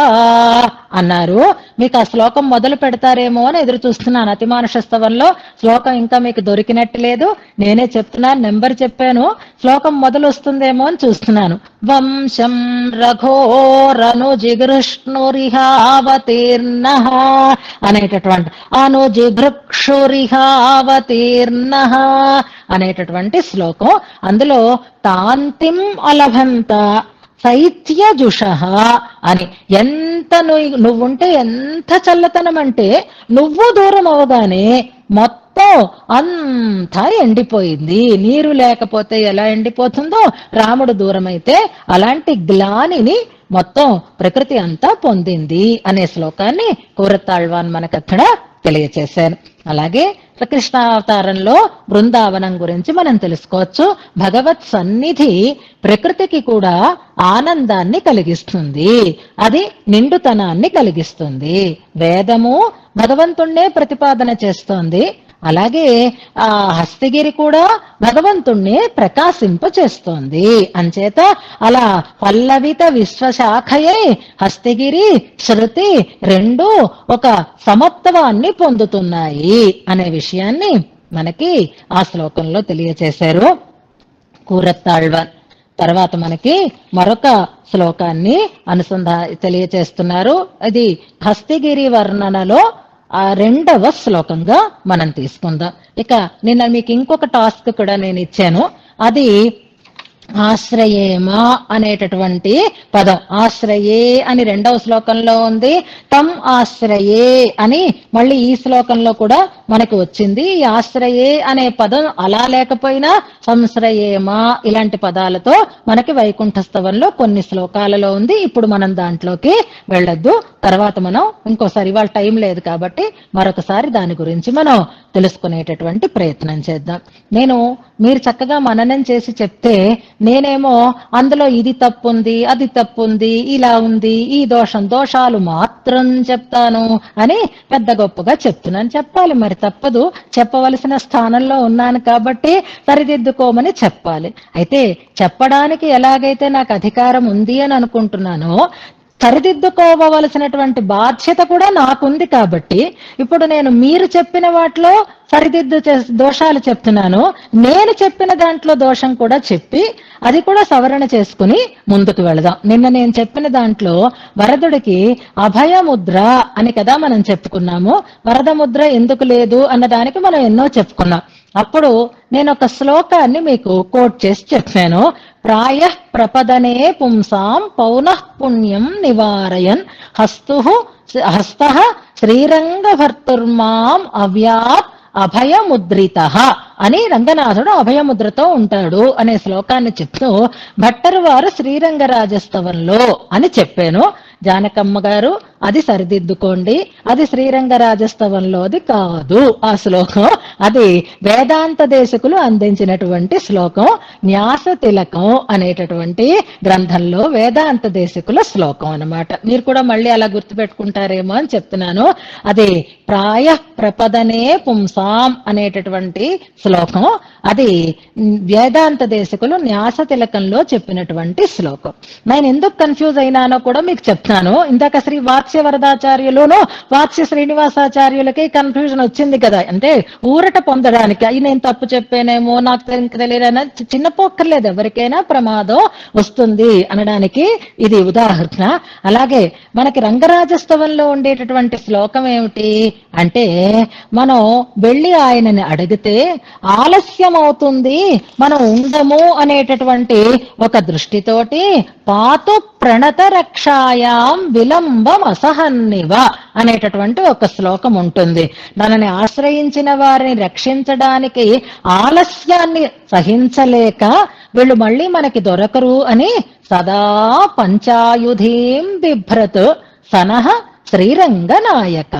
అన్నారు. మీకు ఆ శ్లోకం మొదలు పెడతారేమో అని ఎదురు చూస్తున్నాను. అతిమానుష స్తవంలో శ్లోకం ఇంకా మీకు దొరికినట్టు లేదు, నేనే చెప్తున్నాను, నెంబర్ చెప్పాను, శ్లోకం మొదలు వస్తుందేమో అని చూస్తున్నాను. వంశం రఘోరను జిగృష్ణురిహావతీర్ణ అనేటటువంటి అనుజిఘృక్షురిహావతీర్ణ అనేటటువంటి శ్లోకం. అందులో తాంతిం అలభంత శైత్యజుష అని ఎంత నువ్వుంటే ఎంత చల్లతనం అంటే నువ్వు దూరం అవగానే మొత్తం అంతా ఎండిపోయింది. నీరు లేకపోతే ఎలా ఎండిపోతుందో రాముడు దూరమైతే అలాంటి గ్లానిని మొత్తం ప్రకృతి అంతా పొందింది అనే శ్లోకాన్ని కూరత్తాళ్వాన్ మనకు అక్కడ తెలియచేశారు. అలాగే కృష్ణావతారంలో బృందావనం గురించి మనం తెలుసుకోవచ్చు. భగవత్ సన్నిధి ప్రకృతికి కూడా ఆనందాన్ని కలిగిస్తుంది, అది నిండుతనాన్ని కలిగిస్తుంది. వేదము భగవంతుణ్ణే ప్రతిపాదన చేస్తోంది. అలాగే ఆ హస్తిగిరి కూడా భగవంతుణ్ణి ప్రకాశింపచేస్తోంది. అంచేత అలా పల్లవిత విశ్వశాఖయే హస్తిగిరి శృతి రెండు ఒక సమత్వాన్ని పొందుతున్నాయి అనే విషయాన్ని మనకి ఆ శ్లోకంలో తెలియచేశారు కూరత్తాళ్వాన్. తర్వాత మనకి మరొక శ్లోకాన్ని తెలియచేస్తున్నారు. అది హస్తిగిరి వర్ణనలో 2వ శ్లోకంగా మనం తీసుకుందాం. ఇక నిన్న మీకు ఇంకొక టాస్క్ కూడా నేను ఇచ్చాను. అది ఆశ్రయేమా అనేటటువంటి పదం. ఆశ్రయే అని 2వ శ్లోకంలో ఉంది, తం ఆశ్రయే అని మళ్ళీ ఈ శ్లోకంలో కూడా మనకు వచ్చింది. ఈ ఆశ్రయే అనే పదం అలా లేకపోయినా సంశ్రయేమా ఇలాంటి పదాలతో మనకి వైకుంఠస్తవంలో కొన్ని శ్లోకాలలో ఉంది. ఇప్పుడు మనం దాంట్లోకి వెళ్ళొద్దు, తర్వాత మనం ఇంకోసారి, ఇవాళ టైం లేదు కాబట్టి మరొకసారి దాని గురించి మనం తెలుసుకునేటటువంటి ప్రయత్నం చేద్దాం. మీరు చక్కగా మననం చేసి చెప్తే నేనేమో అందులో ఇది తప్పుంది, అది తప్పుంది, ఇలా ఉంది, ఈ దోషాలు మాత్రం చెప్తాను అని పెద్ద గొప్పగా చెప్తున్నాను. చెప్పాలి, మరి తప్పదు, చెప్పవలసిన స్థానంలో ఉన్నాను కాబట్టి సరిదిద్దుకోమని చెప్పాలి. అయితే చెప్పడానికి ఎలాగైతే నాకు అధికారం ఉంది అని అనుకుంటున్నానో, సరిదిద్దుకోవలసినటువంటి బాధ్యత కూడా నాకుంది. కాబట్టి ఇప్పుడు నేను మీరు చెప్పిన వాటిలో దోషాలు చెప్తున్నాను, నేను చెప్పిన దాంట్లో దోషం కూడా చెప్పి అది కూడా సవరణ చేసుకుని ముందుకు వెళదాం. నిన్న నేను చెప్పిన దాంట్లో వరదుడికి అభయముద్ర అని కదా మనం చెప్పుకున్నాము. వరద ముద్ర ఎందుకు లేదు అన్నదానికి మనం ఎన్నో చెప్పుకున్నాం. అప్పుడు నేను ఒక శ్లోకాన్ని మీకు కోట్ చేసి చెప్పాను. ప్రాయ ప్రపదనే పుంసాం పౌనః పుణ్యం నివారయన్ హస్త శ్రీరంగభర్తుర్మాం అవ్యాత్ అభయముద్రిత అని రంగనాథుడు అభయముద్రతో ఉంటాడు అనే శ్లోకాన్ని చెప్తూ భట్టరు వారు శ్రీరంగరాజస్తవంలో అని చెప్పాను. జానకమ్మ గారు అది సరిదిద్దుకోండి, అది శ్రీరంగరాజస్తవంలోది కాదు ఆ శ్లోకం. అది వేదాంత దేశకులు అందించినటువంటి శ్లోకం. న్యాస తిలకం అనేటటువంటి గ్రంథంలో వేదాంత దేశకుల శ్లోకం అన్నమాట. మీరు కూడా మళ్ళీ అలా గుర్తుపెట్టుకుంటారేమో అని చెప్తున్నాను. అది ప్రాయ ప్రపదనే పుంసాం అనేటటువంటి శ్లోకం. అది వేదాంత దేశకులు న్యాస తిలకంలో చెప్పినటువంటి శ్లోకం. నేను ఎందుకు కన్ఫ్యూజ్ అయినానో కూడా మీకు చెప్తాను. ఇందాక శ్రీ వాత్స్య వరదాచార్యులును వాత్స్య శ్రీనివాసాచార్యులకి కన్ఫ్యూజన్ వచ్చింది కదా, అంటే ఊరట పొందడానికి. అవి నేను తప్పు చెప్పానేమో, నాకు తెలియదన్నా చిన్న పోక్కర్లేదు, ఎవరికైనా ప్రమాదం వస్తుంది అనడానికి ఇది ఉదాహరణ. అలాగే మనకి రంగరాజస్తవంలో ఉండేటటువంటి శ్లోకం ఏమిటి అంటే, మనం వెళ్ళి ఆయనని అడిగితే ఆలస్యం అవుతుంది, మనం ఉండము అనేటటువంటి ఒక దృష్టితోటి పాతు ప్రణత రక్షాయాం విలంబం అసహన్నివ అనేటటువంటి ఒక శ్లోకం ఉంటుంది. దానిని ఆశ్రయించిన వారిని రక్షించడానికి ఆలస్యాన్ని సహించలేక వీళ్ళు మళ్ళీ మనకి దొరకరు అని సదా పంచాయుధీం బిభ్రత్ సనహ శ్రీరంగనాయక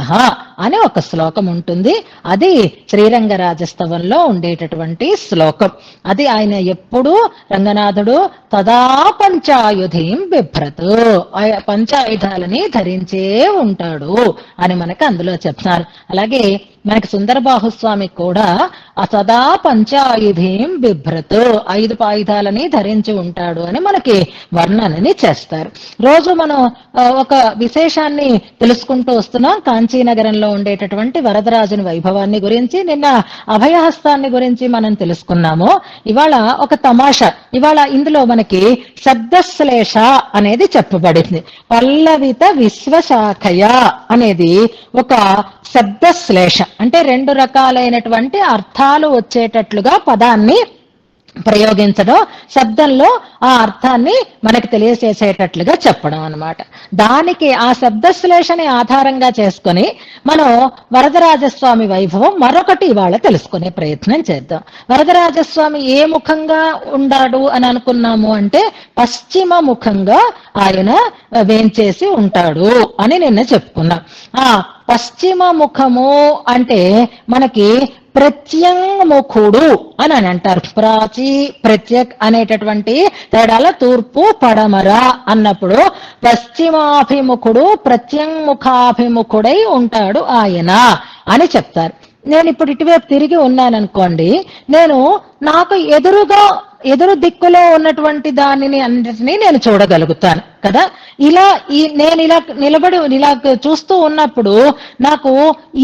అనే ఒక శ్లోకం ఉంటుంది. అది శ్రీరంగరాజస్తవంలో ఉండేటటువంటి శ్లోకం. అది ఆయన ఎప్పుడూ రంగనాథుడు తదా పంచాయుధీం బిభ్రత్, పంచాయుధాలని ధరించే ఉంటాడు అని మనకు అందులో చెప్తున్నారు. అలాగే మనకి సుందర బాహుస్వామి కూడా సదా పంచాయుధీం బిభ్రత్, 5 ఆయుధాలని ధరించి ఉంటాడు అని మనకి వర్ణనని చేస్తారు. రోజు మనం ఒక విశేషాన్ని తెలుసుకుంటూ వస్తున్నాం. కాంచీనగరంలో ఉండేటటువంటి వరదరాజుని వైభవాన్ని గురించి, నిన్న అభయహస్తాన్ని గురించి మనం తెలుసుకున్నాము. ఇవాళ ఒక తమాషా, ఇవాళ ఇందులో మనకి శబ్దశ్లేష అనేది చెప్పబడింది. పల్లవిత విశ్వశాఖయ అనేది ఒక శబ్దశ్లేష, అంటే 2 రకాలైనటువంటి అర్థాలు వచ్చేటట్లుగా పదాన్ని ప్రయోగించడం, శబ్దంలో ఆ అర్థాన్ని మనకి తెలియజేసేటట్లుగా చెప్పడం అన్నమాట. దానికి ఆ శబ్దశ్లేషని ఆధారంగా చేసుకుని మనం వరదరాజస్వామి వైభవం మరొకటి ఇవాళ తెలుసుకునే ప్రయత్నం చేద్దాం. వరదరాజస్వామి ఏ ముఖంగా ఉండాడు అని అనుకున్నాము అంటే, పశ్చిమ ముఖంగా ఆయన వేంచేసి ఉంటాడు అని నిన్న చెప్పుకున్నాం. ఆ పశ్చిమ ముఖము అంటే మనకి ప్రత్యంముఖుడు అని అంటారు. ప్రాచీ ప్రత్యక్ అనేటటువంటి తేడాల తూర్పు పడమర అన్నప్పుడు పశ్చిమాభిముఖుడు ప్రత్యంముఖాభిముఖుడై ఉంటాడు ఆయన అని చెప్తారు. నేను ఇప్పుడు ఇటువైపు తిరిగి ఉన్నాననుకోండి, నేను నాకు ఎదురు దిక్కులో ఉన్నటువంటి దానిని అన్నిటినీ నేను చూడగలుగుతాను కదా. నేను ఇలా నిలబడి ఇలా చూస్తూ ఉన్నప్పుడు నాకు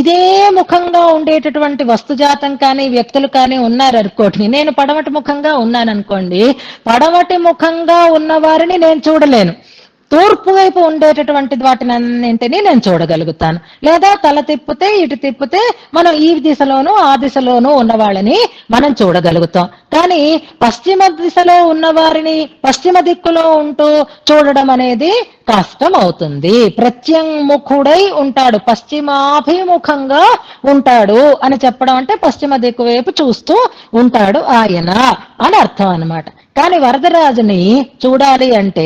ఇదే ముఖంగా ఉండేటటువంటి వస్తుజాతం కానీ వ్యక్తులు కానీ ఉన్నారనుకోండి, నేను పడమటి ముఖంగా ఉన్నాననుకోండి, పడమటి ముఖంగా ఉన్న వారిని నేను చూడలేను. తూర్పు వైపు ఉండేటటువంటి వాటిని అన్నింటినీ నేను చూడగలుగుతాను. లేదా తల తిప్పితే ఇటు తిప్పితే మనం ఈ దిశలోనూ ఆ దిశలోనూ ఉన్న వాళ్ళని మనం చూడగలుగుతాం. కానీ పశ్చిమ దిశలో ఉన్న వారిని పశ్చిమ దిక్కులో ఉంటూ చూడడం అనేది కష్టం అవుతుంది. ప్రత్యంముఖుడై ఉంటాడు, పశ్చిమాభిముఖంగా ఉంటాడు అని చెప్పడం అంటే పశ్చిమ దిక్కు వైపు చూస్తూ ఉంటాడు ఆయన అని అర్థం అన్నమాట. కానీ వరదరాజుని చూడాలి అంటే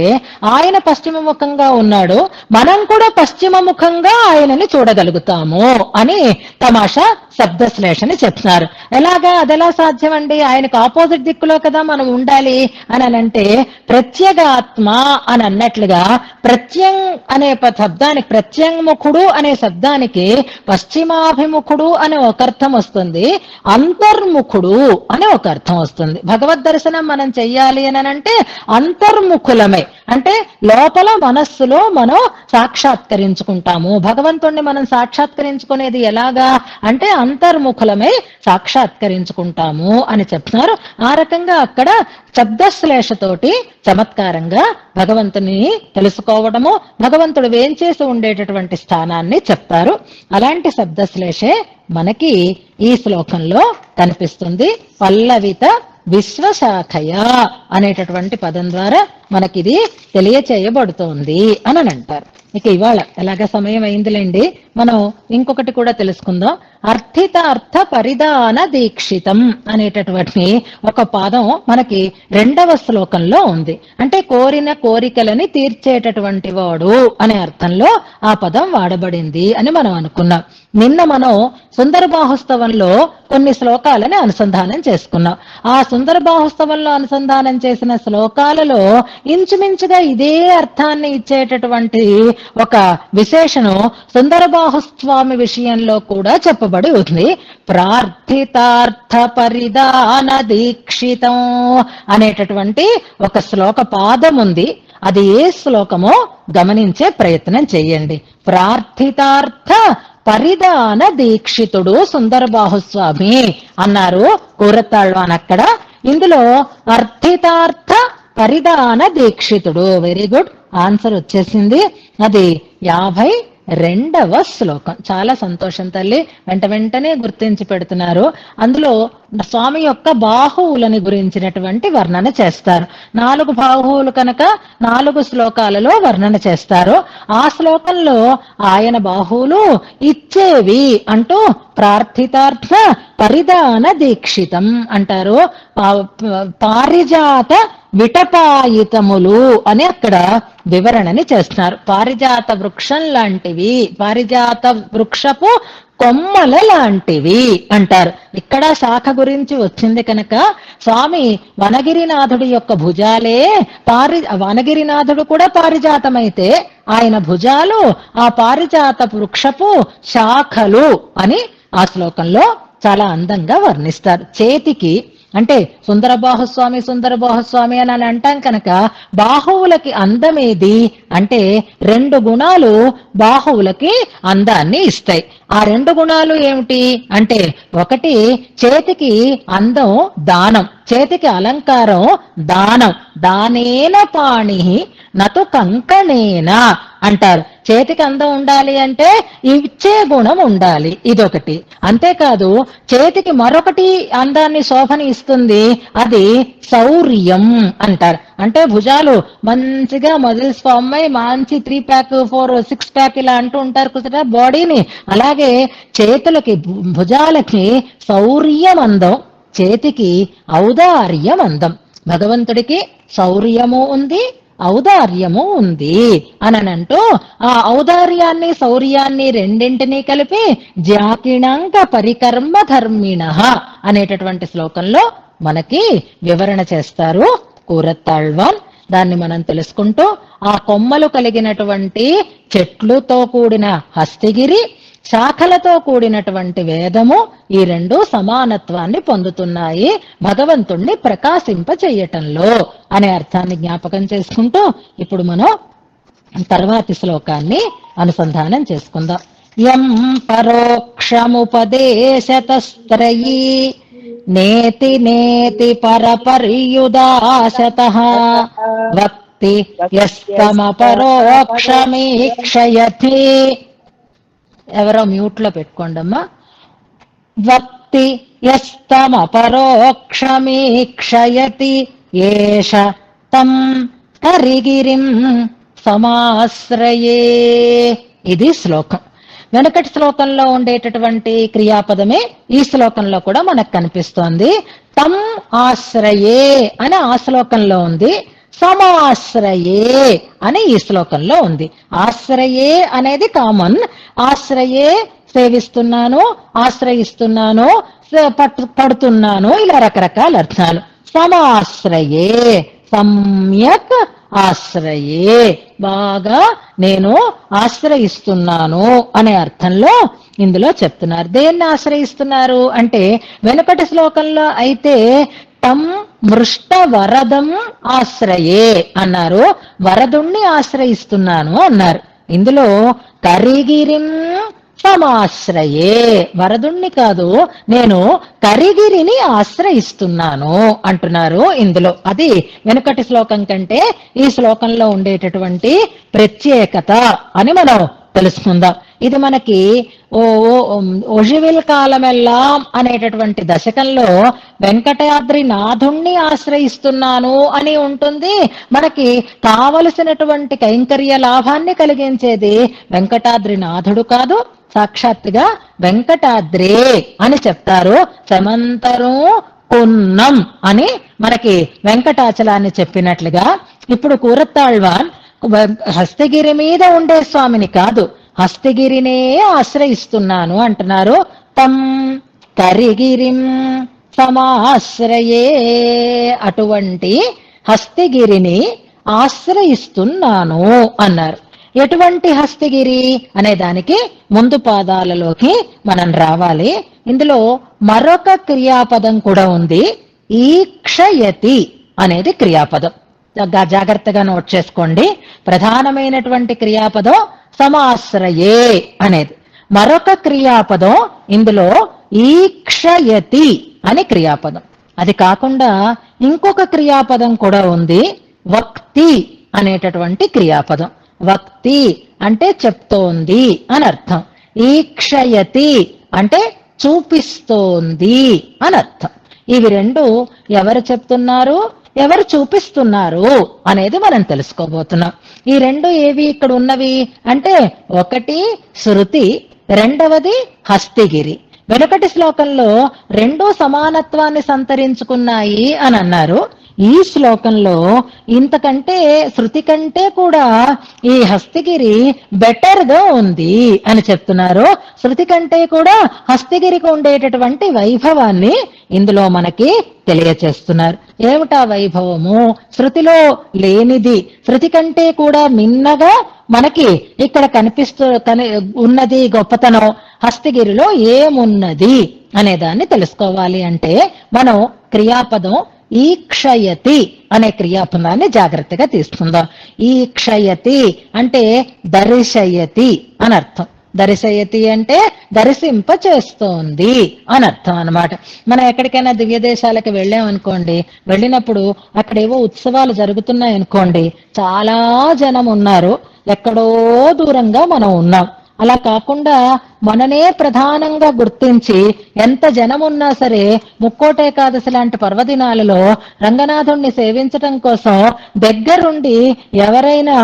ఆయన పశ్చిమ ముఖంగా ఉన్నాడు, మనం కూడా పశ్చిమ ముఖంగా ఆయనని చూడగలుగుతాము అని తమాషా శబ్దశ్లేషని చెప్తున్నారు. ఎలాగా అదెలా సాధ్యం అండి, ఆయనకు ఆపోజిట్ దిక్కులో కదా మనం ఉండాలి అని అంటే ప్రత్యేగాత్మ అని అన్నట్లుగా ప్రత్యం అనే శబ్దానికి, ప్రత్యంముఖుడు అనే శబ్దానికి పశ్చిమాభిముఖుడు అనే ఒక అర్థం వస్తుంది, అంతర్ముఖుడు అనే ఒక అర్థం వస్తుంది. భగవద్ దర్శనం మనం చెయ్యాలి అని అంటే అంతర్ముఖులమే, అంటే లోపల మనస్సులో మనం సాక్షాత్కరించుకుంటాము. భగవంతుణ్ణి మనం సాక్షాత్కరించుకునేది ఎలాగా అంటే అంతర్ముఖులమై సాక్షాత్కరించుకుంటాము అని చెప్తున్నారు. ఆ రకంగా అక్కడ శబ్దశ్లేషతోటి చమత్కారంగా భగవంతుని తెలుసుకోవడము, భగవంతుడు వేంచేసి ఉండేటటువంటి స్థానాన్ని చెప్తారు. అలాంటి శబ్దశ్లేషే మనకి ఈ శ్లోకంలో కనిపిస్తుంది. పల్లవిత విశ్వశాఖయ అనేటటువంటి పదం ద్వారా మనకిది తెలియచేయబడుతోంది అని అంటారు. ఇక ఇవాళ ఎలాగ సమయం అయిందిలేండి, మనం ఇంకొకటి కూడా తెలుసుకుందాం. అర్థితార్థ పరిధాన దీక్షితం అనేటటువంటి ఒక పదం మనకి 2వ శ్లోకంలో ఉంది. అంటే కోరిన కోరికలని తీర్చేటటువంటి వాడు అనే అర్థంలో ఆ పదం వాడబడింది అని మనం అనుకున్నాం. నిన్న మనం సుందర బాహుస్తవంలో కొన్ని శ్లోకాలని అనుసంధానం చేసుకున్నాం. ఆ సుందర బాహుస్తవంలో అనుసంధానం చేసిన శ్లోకాలలో ఇంచుమించుగా ఇదే అర్థాన్ని ఇచ్చేటటువంటి ఒక విశేషణం సుందర బాహుస్వామి విషయంలో కూడా చెప్పబడి ఉంది. ప్రార్థితార్థ పరిధాన దీక్షితం అనేటటువంటి ఒక శ్లోక పాదం ఉంది. అది ఏ శ్లోకమో గమనించే ప్రయత్నం చేయండి. ప్రార్థితార్థ పరిధాన దీక్షితుడు సుందర బాహుస్వామి అన్నారు కూరతాళ్వాన్ అక్కడ. ఇందులో అర్థితార్థ పరిధాన దీక్షితుడు, వెరీ గుడ్, ఆన్సర్ వచ్చేసింది. అది 52వ శ్లోకం. చాలా సంతోషం తల్లి, వెంటనే గుర్తించి పెడుతున్నారు. అందులో స్వామి యొక్క బాహువులని గురించినటువంటి వర్ణన చేస్తారు. 4 బాహువులు కనుక 4 శ్లోకాలలో వర్ణన చేస్తారు. ఆ శ్లోకంలో ఆయన బాహువులు ఇచ్చేవి అంటూ ప్రార్థితార్థ పరిధాన దీక్షితం అంటారు. పారిజాత విటపాయితములు అని అక్కడ వివరణని చేస్తున్నారు. పారిజాత వృక్షం లాంటివి, పారిజాత వృక్షపు కొమ్మల లాంటివి అంటారు. ఇక్కడ శాఖ గురించి వచ్చింది కనుక స్వామి వనగిరినాథుడి యొక్క భుజాలే వనగిరినాథుడు కూడా పారిజాతమైతే ఆయన భుజాలు ఆ పారిజాత వృక్షపు శాఖలు అని ఆ శ్లోకంలో చాలా అందంగా వర్ణిస్తారు. చేతికి అంటే సుందర బాహుస్వామి అని అంటాం కనుక బాహువులకి అందమేది అంటే 2 గుణాలు బాహువులకి అందాన్ని ఇస్తాయి. ఆ 2 గుణాలు ఏమిటి అంటే, ఒకటి చేతికి అందం దానం, చేతికి అలంకారం దానం. దానేన పాణి నతు కంకణేన అంటారు. చేతికి అందం ఉండాలి అంటే ఇచ్చే గుణం ఉండాలి, ఇదొకటి. అంతేకాదు చేతికి మరొకటి అందాన్ని శోభని ఇస్తుంది, అది శౌర్యం అంటారు. అంటే భుజాలు మంచిగా మజిల్స్ ఫామ్ అయి మంచి 3 ప్యాక్ 4 6 ప్యాక్ ఇలా అంటూ ఉంటారు కదా బాడీని. అలాగే చేతులకి భుజాలకి శౌర్యం అందం, చేతికి ఔదార్యం అందం. భగవంతుడికి శౌర్యము ఉంది, ఔదార్యము ఉంది అని అంటూ ఆ ఔదార్యాన్ని శౌర్యాన్ని రెండింటినీ కలిపి జాకిణాంక పరికర్మ ధర్మిణ అనేటటువంటి శ్లోకంలో మనకి వివరణ చేస్తారు కూరతాళ్వాన్. దాన్ని మనం తెలుసుకుంటూ ఆ కొమ్మలు కలిగినటువంటి చెట్లుతో కూడిన హస్తిగిరి, శాఖలతో కూడినటువంటి వేదము, ఈ 2 సమానత్వాన్ని పొందుతున్నాయి భగవంతుణ్ణి ప్రకాశింప చెయ్యటంలో అనే అర్థాన్ని జ్ఞాపకం చేసుకుంటూ ఇప్పుడు మనం తర్వాతి శ్లోకాన్ని అనుసంధానం చేసుకుందాం. యం పరోక్షముపదేశతస్త్రయీ నేతి నేతి పరపర్యుదాశతః భక్తి యస్తమపరోక్షమీక్షయతి. ఎవరో మ్యూట్ లో పెట్టుకోండమ్మా. భక్తి యస్తమపరోక్షమీక్షయతి ఏష తం హరిగిరిం సమాశ్రయే. ఇది శ్లోకం. వెనకటి శ్లోకంలో ఉండేటటువంటి క్రియాపదమే ఈ శ్లోకంలో కూడా మనకు కనిపిస్తోంది. తం ఆశ్రయే అని ఆ శ్లోకంలో ఉంది, సమాశ్రయే అని ఈ శ్లోకంలో ఉంది. ఆశ్రయే అనేది కామన్, ఆశ్రయే సేవిస్తున్నాను, ఆశ్రయిస్తున్నాను, పడుతున్నాను, ఇలా రకరకాల అర్థాలు. సమాశ్రయే, సమ్యక్ ఆశ్రయే, బాగా నేను ఆశ్రయిస్తున్నాను అనే అర్థంలో ఇందులో చెప్తున్నారు. దేన్ని ఆశ్రయిస్తున్నారు అంటే, వెనుకటి శ్లోకంలో అయితే తం మృష్ట వరదం ఆశ్రయే అన్నారు, వరదుణ్ణి ఆశ్రయిస్తున్నాను అన్నారు. ఇందులో కరిగిరిం సమాశ్రయే, వరదుణ్ణి కాదు, నేను కరిగిరిని ఆశ్రయిస్తున్నాను అంటున్నారు ఇందులో. అది వెనుకటి శ్లోకం కంటే ఈ శ్లోకంలో ఉండేటటువంటి ప్రత్యేకత అని మనం తెలుసుకుందాం. ఇది మనకి ఒజివిల్ కాలమెల్లాం అనేటటువంటి దశకంలో వెంకటాద్రి నాథుణ్ణి ఆశ్రయిస్తున్నాను అని ఉంటుంది. మనకి కావలసినటువంటి కైంకర్య లాభాన్ని కలిగించేది వెంకటాద్రి నాథుడు కాదు, సాక్షాత్తుగా వెంకటాద్రే అని చెప్తారు. సమంతరం కున్నం అని మనకి వెంకటాచలాన్ని చెప్పినట్లుగా, ఇప్పుడు కూరత్తాళ్వాన్ హస్తగిరి మీద ఉండే స్వామిని కాదు, హస్తగిరినే ఆశ్రయిస్తున్నాను అంటున్నారు. తం కరిగిరిం సమాశ్రయే, అటువంటి హస్తగిరిని ఆశ్రయిస్తున్నాను అన్నారు. ఎటువంటి హస్తగిరి అనే దానికి ముందు పాదాలలోకి మనం రావాలి. ఇందులో మరొక క్రియాపదం కూడా ఉంది. ఈక్షయతి అనేది క్రియాపదం, జాగ్రత్తగా నోట్ చేసుకోండి. ప్రధానమైనటువంటి క్రియాపదం సమాశ్రయే అనేది. మరొక క్రియాపదం ఇందులో ఈక్షయతి అని క్రియాపదం. అది కాకుండా ఇంకొక క్రియాపదం కూడా ఉంది, వక్తి అనేటటువంటి క్రియాపదం. వక్తి అంటే చెప్తోంది అని అర్థం, ఈక్షయతి అంటే చూపిస్తోంది అని అర్థం. ఇవి రెండు ఎవరు చెప్తున్నారు, ఎవరు చూపిస్తున్నారు అనేది మనం తెలుసుకోబోతున్నాం. ఈ రెండు ఏవి ఇక్కడ ఉన్నవి అంటే, ఒకటి శృతి, రెండవది హస్తిగిరి. వెనుకటి శ్లోకంలో రెండూ సమానత్వాన్ని సంతరించుకున్నాయి అని అన్నారు. ఈ శ్లోకంలో ఇంతకంటే, శృతి కంటే కూడా ఈ హస్తిగిరి బెటర్ గా ఉంది అని చెప్తున్నారు. శృతి కంటే కూడా హస్తిగిరికి ఉండేటటువంటి వైభవాన్ని ఇందులో మనకి తెలియచేస్తున్నారు. ఏమిటా వైభవము? శృతిలో లేనిది, శృతి కంటే కూడా మిన్నగా మనకి ఇక్కడ ఉన్నది గొప్పతనం. హస్తిగిరిలో ఏమున్నది అనే దాన్ని తెలుసుకోవాలి అంటే మనం క్రియాపదం ఈక్షయతి అనే క్రియాపదాన్ని జాగ్రత్తగా తీసుకుందాం. ఈక్షయతి అంటే దర్శయతి అని అర్థం. దర్శయతి అంటే దర్శింప చేస్తోంది అని అర్థం అనమాట. మనం ఎక్కడికైనా దివ్య దేశాలకు వెళ్ళామనుకోండి, వెళ్ళినప్పుడు అక్కడేవో ఉత్సవాలు జరుగుతున్నాయి అనుకోండి, చాలా జనం ఉన్నారు, ఎక్కడో దూరంగా మనం ఉన్నాం. అలా కాకుండా మననే ప్రధానంగా గుర్తించి ఎంత జనమున్నా సరే ముక్కోట ఏకాదశి లాంటి పర్వదినాలలో రంగనాథుణ్ణి సేవించటం కోసం దగ్గరుండి ఎవరైనా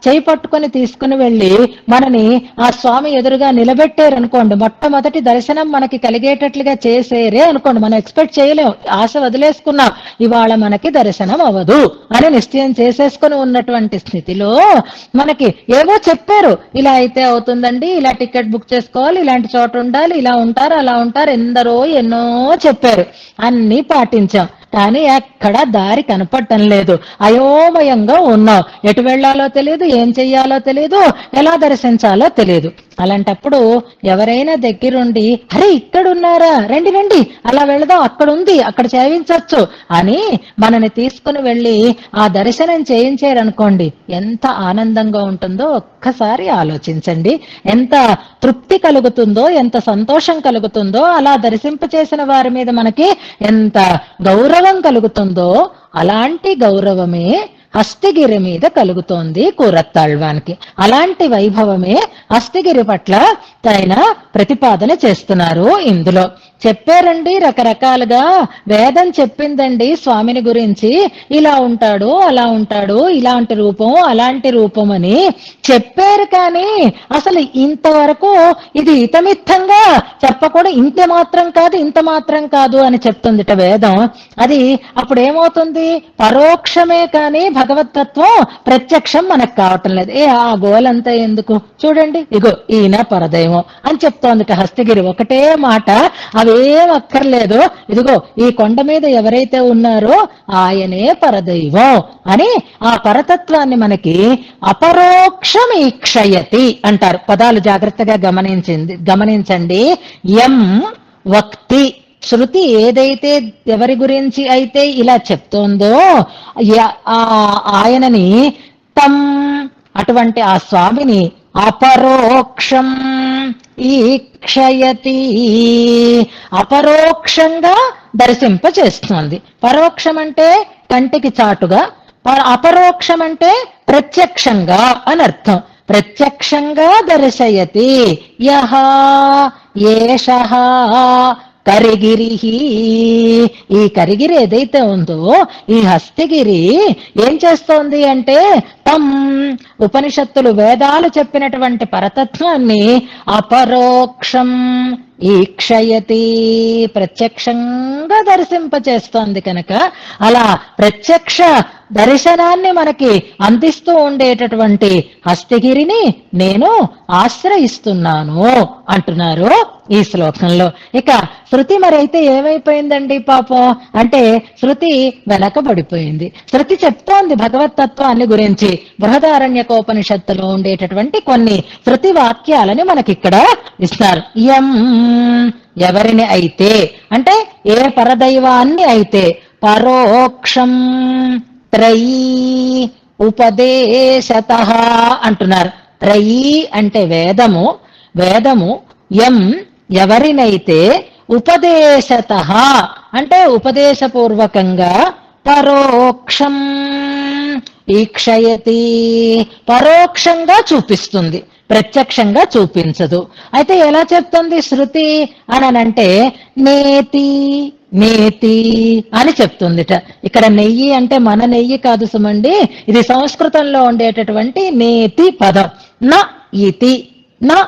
చేయి పట్టుకొని తీసుకుని వెళ్ళి మనని ఆ స్వామి ఎదురుగా నిలబెట్టారనుకోండి, మొట్టమొదటి దర్శనం మనకి కలిగేటట్లుగా చేసేరే అనుకోండి, మనం ఎక్స్పెక్ట్ చేయలేం, ఆశ వదిలేసుకున్నాం, ఇవాళ మనకి దర్శనం అవ్వదు అని నిశ్చయం చేసేసుకుని ఉన్నటువంటి స్థితిలో మనకి ఏవో చెప్పారు, ఇలా అయితే అవుతుందండి, ఇలా టికెట్ బుక్ చేసుకోవాలి, ఇలాంటి చోట ఉండాలి, ఇలా ఉంటారు, అలా ఉంటారు, ఎందరో ఎన్నో చెప్పారు, అన్ని పాటించాం. కానీ ఎక్కడ దారి కనపడటం లేదు, అయోమయంగా ఉన్నాం, ఎటు వెళ్లాలో తెలియదు, ఏం చెయ్యాలో తెలియదు, ఎలా దర్శించాలో తెలియదు. అలాంటప్పుడు ఎవరైనా దగ్గరుండి అరే ఇక్కడున్నారా, రండి రండి అలా వెళదాం, అక్కడ ఉంది, అక్కడ సేవించవచ్చు అని మనని తీసుకుని వెళ్ళి ఆ దర్శనం చేయించారనుకోండి, ఎంత ఆనందంగా ఉంటుందో ఒక్కసారి ఆలోచించండి. ఎంత తృప్తి కలుగుతుందో, ఎంత సంతోషం కలుగుతుందో, అలా దర్శింపచేసిన వారి మీద మనకి ఎంత గౌరవం కలుగుతుందో, అలాంటి గౌరవమే హస్తిగిరి మీద కలుగుతోంది కూరత్తాళ్వానికి. అలాంటి వైభవమే హస్తిగిరి పట్ల ఆయన ప్రతిపాదన చేస్తున్నారు. ఇందులో చెప్పారండి రకరకాలుగా, వేదం చెప్పిందండి స్వామిని గురించి, ఇలా ఉంటాడు, అలా ఉంటాడు, ఇలాంటి రూపం, అలాంటి రూపం అని చెప్పారు. కానీ అసలు ఇంతవరకు ఇది ఇతమిత్తంగా చెప్పకూడదు, ఇంత మాత్రం కాదు, ఇంత మాత్రం కాదు అని చెప్తుందిట వేదం. అది అప్పుడు ఏమవుతుంది, పరోక్షమే కానీ భగవతత్వం ప్రత్యక్షం మనకు కావటం లేదు. ఆ గోలంతా ఎందుకు, చూడండి ఇగో ఈయన పరదైవం అని చెప్తారు చెప్తోందిట హస్తగిరి. ఒకటే మాట, అవేం అక్కర్లేదు, ఇదిగో ఈ కొండ మీద ఎవరైతే ఉన్నారో ఆయనే పరదైవం అని ఆ పరతత్వాన్ని మనకి అపరోక్షమీక్షయతి అంటారు. పదాలు జాగ్రత్తగా గమనించండి. యం వక్తి, శృతి ఏదైతే ఎవరి గురించి అయితే ఇలా చెప్తోందో ఆయనని తం, అటువంటి ఆ స్వామిని అపరోక్షం ఈక్షయతి, అపరోక్షంగా దర్శింపచేస్తోంది. పరోక్షం అంటే కంటికి చాటుగా, అపరోక్షం అంటే ప్రత్యక్షంగా అని అర్థం. ప్రత్యక్షంగా దర్శయతి యహ ఏషః కరిగిరి. ఈ కరిగిరి ఏదైతే ఉందో ఈ హస్తగిరి ఏం చేస్తోంది అంటే తం, ఉపనిషత్తులు వేదాలు చెప్పినటువంటి పరతత్వాన్ని అపరోక్షం ఈక్షయతి, ప్రత్యక్షంగా దర్శింపచేస్తోంది. కనుక అలా ప్రత్యక్ష దర్శనాన్ని మనకి అందిస్తూ ఉండేటటువంటి హస్తగిరిని నేను ఆశ్రయిస్తున్నాను అంటున్నారు ఈ శ్లోకంలో. ఇక శృతి మరైతే ఏమైపోయిందండి పాపం అంటే, శృతి వెనకబడిపోయింది. శృతి చెప్తోంది భగవత్తత్వాన్ని గురించి. బృహదారణ్యకోపనిషత్తులో ఉండేటటువంటి కొన్ని శృతి వాక్యాలని మనకిక్కడ ఇస్తారు. యం, ఎవరిని అయితే అంటే ఏ పరదైవాన్ని అయితే, పరోక్షం త్రయీ ఉపదేశతః అంటున్నారు. త్రయీ అంటే వేదము, వేదము యం ఎవరినైతే ఉపదేశతః అంటే ఉపదేశపూర్వకంగా, పరోక్షం ఈక్షయతి పరోక్షంగా చూపిస్తుంది, ప్రత్యక్షంగా చూపించదు. అయితే ఎలా చెప్తుంది శృతి అనంటే నేతి నేతి అని చెప్తుందిట. ఇక్కడ నెయ్యి అంటే మన నెయ్యి కాదు సుమండి, ఇది సంస్కృతంలో ఉండేటటువంటి నేతి పదం. నా ఇతి, నా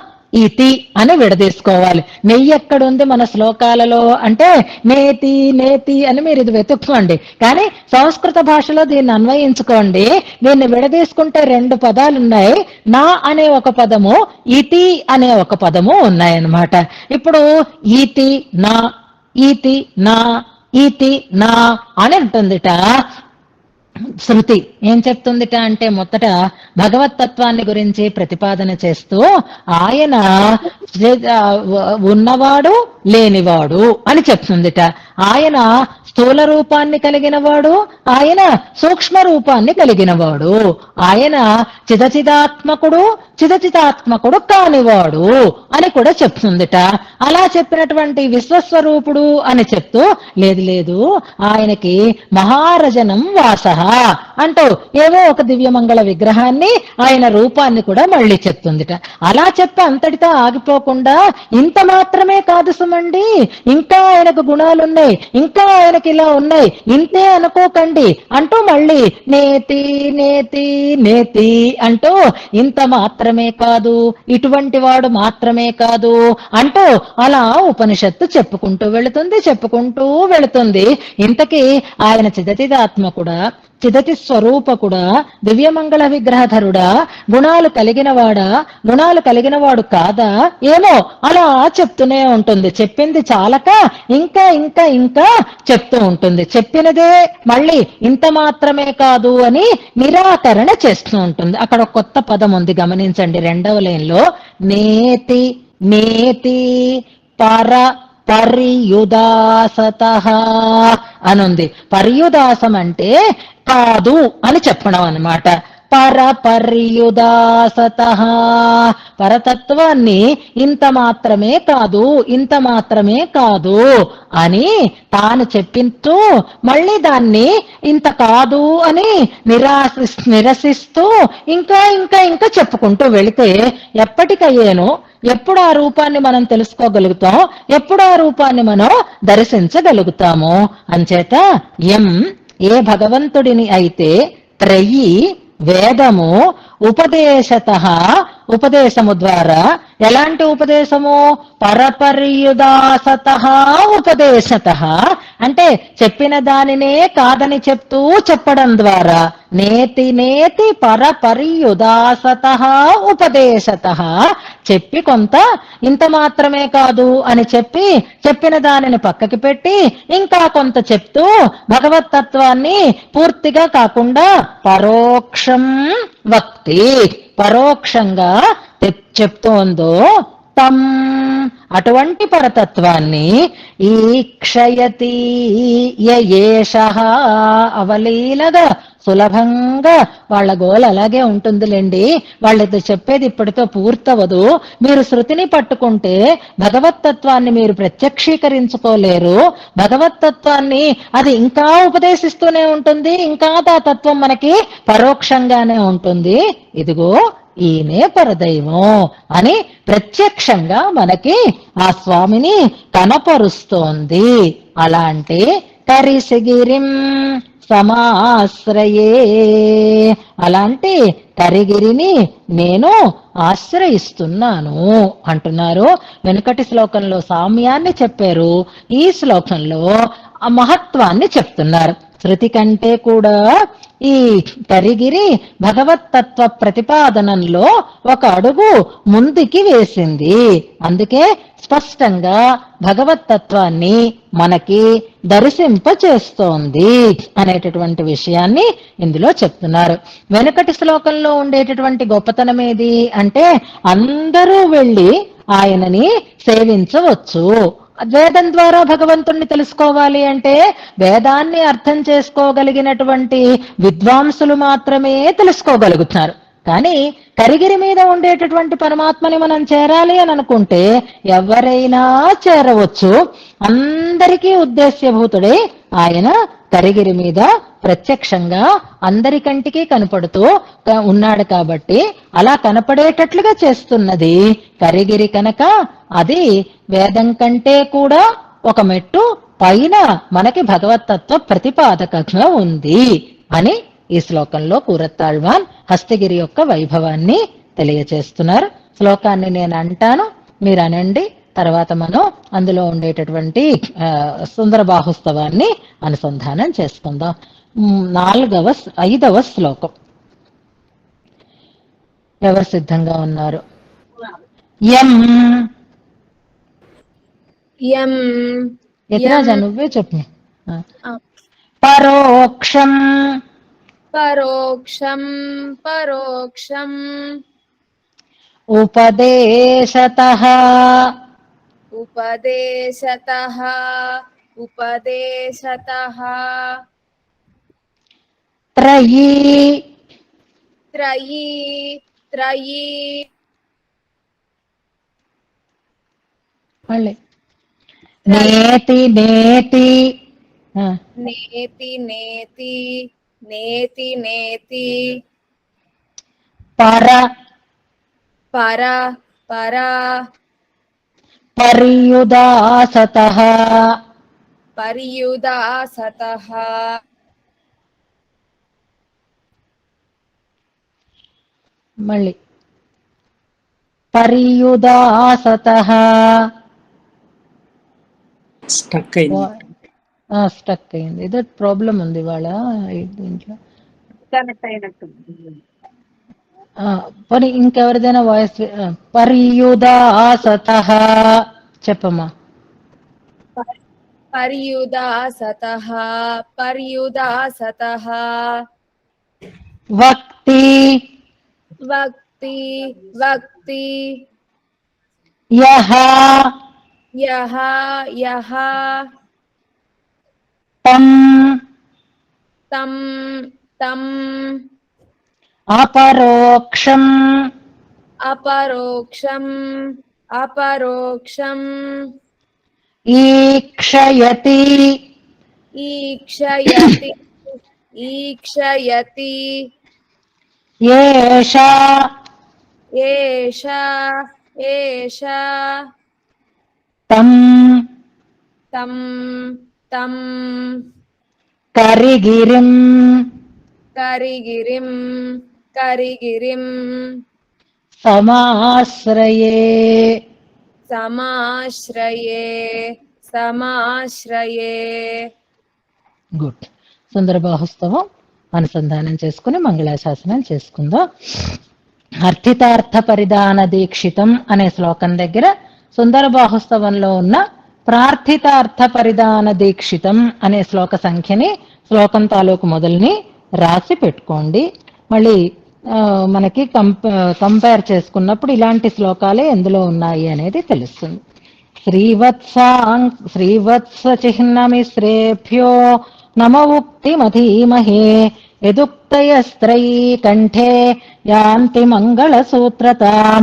ఇతి అని విడదీసుకోవాలి. నెయ్యి ఎక్కడుంది మన శ్లోకాలలో అంటే నేతి నేతి అని మీరు ఇది వెతుక్కోండి. కానీ సంస్కృత భాషలో దీన్ని అన్వయించుకోండి. దీన్ని విడదీసుకుంటే రెండు పదాలు ఉన్నాయి. నా అనే ఒక పదము, ఇతి అనే ఒక పదము ఉన్నాయన్నమాట. ఇప్పుడు ఈతి నా, ఈతి నా, ఈతి నా అని ఉంటుందిట. శృతి ఏం చెప్తుందిట అంటే మొదట భగవత్తత్వాన్ని గురించి ప్రతిపాదన చేస్తూ ఆయన ఉన్నవాడు లేనివాడు అని చెప్తుందిట. ఆయన స్థూల రూపాన్ని కలిగినవాడు, ఆయన సూక్ష్మ రూపాన్ని కలిగినవాడు, ఆయన చిదచిదాత్మకుడు చిదచిదాత్మకుడు కానివాడు అని కూడా చెప్తుందిట. అలా చెప్పినటువంటి విశ్వస్వరూపుడు అని చెప్తూ లేదు లేదు ఆయనకి మహారజనం వాసః అంటూ ఏవో ఒక దివ్యమంగళ విగ్రహాన్ని ఆయన రూపాన్ని కూడా మళ్ళీ చెప్తుందిట. అలా చెప్పి అంతటితో ఆగిపోకుండా ఇంత మాత్రమే కాదు సుమండి, ఇంకా ఆయనకు గుణాలున్నాయి, ఇంకా ఆయనకి ఇలా ఉన్నాయి, ఇంతే అనుకోకండి అంటూ మళ్ళీ నేతి నేతి నేతి అంటూ ఇంత మాత్రమే కాదు, ఇటువంటి వాడు మాత్రమే కాదు అంటూ అలా ఉపనిషత్తు చెప్పుకుంటూ వెళుతుంది. ఇంతకీ ఆయన చిదచిదాత్మకుడా, చిదతి స్వరూపకుడా, దివ్యమంగళ విగ్రహధరుడా, గుణాలు కలిగినవాడా, గుణాలు కలిగినవాడు కాదా, ఏమో అలా చెప్తూనే ఉంటుంది. చెప్పింది చాలక ఇంకా ఇంకా ఇంకా చెప్తూ ఉంటుంది. చెప్పినదే మళ్ళీ ఇంత మాత్రమే కాదు అని నిరాకరణ చేస్తూ ఉంటుంది. అక్కడ కొత్త పదం ఉంది గమనించండి. రెండవ లైన్లో నేతి నేతి పర పర్యుదాసతః అనుంది. పర్యుదాసం అంటే కాదు అని చెప్పడం అన్నమాట. పర్యుదాసతః పరతత్వాన్ని ఇంత మాత్రమే కాదు, ఇంత మాత్రమే కాదు అని తాను చెప్పింటూ మళ్ళీ దాన్ని ఇంత కాదు అని నిరసిస్తూ ఇంకా ఇంకా ఇంకా చెప్పుకుంటూ వెళితే ఎప్పటికయ్యేను, ఎప్పుడు ఆ రూపాన్ని మనం తెలుసుకోగలుగుతాం, ఎప్పుడు ఆ రూపాన్ని మనం దర్శించగలుగుతాము. అంచేత ఏ భగవంతుడిని అయితే త్రయీ వేదము ఉపదేశతః ఉపదేశము ద్వారా. ఎలాంటి ఉపదేశము? పరపర్యుదాసత ఉపదేశత, అంటే చెప్పిన దానినే కాదని చెప్తూ చెప్పడం ద్వారా. నేతి నేతి పరపర్యుదాసత ఉపదేశత, చెప్పి కొంత ఇంత మాత్రమే కాదు అని చెప్పి చెప్పిన దానిని పక్కకి పెట్టి ఇంకా కొంత చెప్తూ భగవత్తత్వాన్ని పూర్తిగా కాకుండా పరోక్షం వక్తి, పరోక్షంగా చెప్తోందో తం, అటువంటి పరతత్వాన్ని ఈక్షయతి యేషః, అవలీలగా సులభంగా. వాళ్ళ గోల్ అలాగే ఉంటుందిలేండి, వాళ్ళతో చెప్పేది ఇప్పటితో పూర్తవదు. మీరు శృతిని పట్టుకుంటే భగవత్తత్వాన్ని మీరు ప్రత్యక్షీకరించుకోలేరు. భగవత్తత్వాన్ని అది ఇంకా ఉపదేశిస్తూనే ఉంటుంది, ఇంకా ఆ తత్వం మనకి పరోక్షంగానే ఉంటుంది. ఇదిగో ఈయనే పరదైవం అని ప్రత్యక్షంగా మనకి ఆ స్వామిని కనపరుస్తోంది. అలాంటి కరిసిగిరిం సమాశ్రయే, అలాంటి కరిగిరిని నేను ఆశ్రయిస్తున్నాను అంటున్నారు. వెనుకటి శ్లోకంలో సామ్యాన్ని చెప్పారు, ఈ శ్లోకంలో ఆ మహత్వాన్ని చెప్తున్నారు. శృతి కంటే కూడా ఈ కరిగిరి భగవత్తత్వ ప్రతిపాదనంలో ఒక అడుగు ముందుకి వేసింది. అందుకే స్పష్టంగా భగవత్తత్వాన్ని మనకి దర్శింపచేస్తోంది అనేటటువంటి విషయాన్ని ఇందులో చెప్తున్నారు. వెనుకటి శ్లోకంలో ఉండేటటువంటి గొప్పతనం ఏది అంటే, అందరూ వెళ్ళి ఆయనని సేవించవచ్చు. వేదం ద్వారా భగవంతుణ్ణి తెలుసుకోవాలి అంటే వేదాన్ని అర్థం చేసుకోగలిగినటువంటి విద్వాంసులు మాత్రమే తెలుసుకోగలుగుతున్నారు. కానీ కరిగిరి మీద ఉండేటటువంటి పరమాత్మని మనం చేరాలి అని అనుకుంటే ఎవరైనా చేరవచ్చు. అందరికీ ఉద్దేశ్యభూతుడే ఆయన కరిగిరి మీద ప్రత్యక్షంగా అందరికంటికి కనపడుతూ ఉన్నాడు. కాబట్టి అలా కనపడేటట్లుగా చేస్తున్నది కరిగిరి కనుక అది వేదం కంటే కూడా ఒక మెట్టు పైన మనకి భగవత్తత్వ ప్రతిపాదకంగా ఉంది అని ఈ శ్లోకంలో కూరత్తాళ్వాన్ హస్తగిరి యొక్క వైభవాన్ని తెలియచేస్తున్నారు. శ్లోకాన్ని నేను అంటాను, మీరు అనండి. తర్వాత మనం అందులో ఉండేటటువంటి సుందర బాహుస్తవాన్ని అనుసంధానం చేసుకుందాం. 5వ శ్లోకం. ఎవరు సిద్ధంగా ఉన్నారు? యం యం యతిరాజ నువ్వే చెప్పు. పరోక్షం పరోక్షం పరోక్షం ఉపదేశతః ఉపదేశతః ఉపదేశతః త్రయీ త్రయీ త్రయీ మళ్ళీ నేతి నేతి నేతి నేతి నేతి నేతి పర పర పర పర్యుదాసతః పర్యుదాసతః మళ్ళీ పర్యుదాసతః. స్టక్ అయింది. స్టక్ అయింది. ఏదో ప్రాబ్లం ఉంది వాళ్ళ దీంట్లో. పోనీ ఇంకెవరిదైనా వాయిస్. పర్యుదాసతః చెప్పమ్మా. పర్యుదాసతః పర్యుదాసతః వక్తి వక్తి వక్తి యః యః యః తం తం తం అపరోక్షం అపరోక్షం అపరోక్షం ఈక్షయతి ఈక్షయతి ఈక్షయతి ఏషా ఏషా ఏషా తం తం తం కరిగిరిం కరిగిరిం కరిగిరిం సమాశ్రయే. సమాశ్రయే సమాశ్రయే. గుడ్. సుందరబాహుస్తవం అనుసంధానం చేసుకుని మంగళాశాసనం చేసుకుందాం. అర్థితార్థ పరిధాన దీక్షితం అనే శ్లోకం దగ్గర సుందరబాహుస్తవంలో ఉన్న ప్రార్థితార్థ పరిధాన దీక్షితం అనే శ్లోక సంఖ్యని, శ్లోకం తాలూకు మొదలుని రాసి పెట్టుకోండి. మళ్ళీ మనకి కంపేర్ చేసుకున్నప్పుడు ఇలాంటి శ్లోకాలే ఎందులో ఉన్నాయి అనేది తెలుస్తుంది. శ్రీవత్స చిహ్నమిశ్రేభ్యో నమ ఉక్తిమధీమహే యదుక్తయస్త్రయీ కంఠే యాంతి మంగళసూత్రతాం.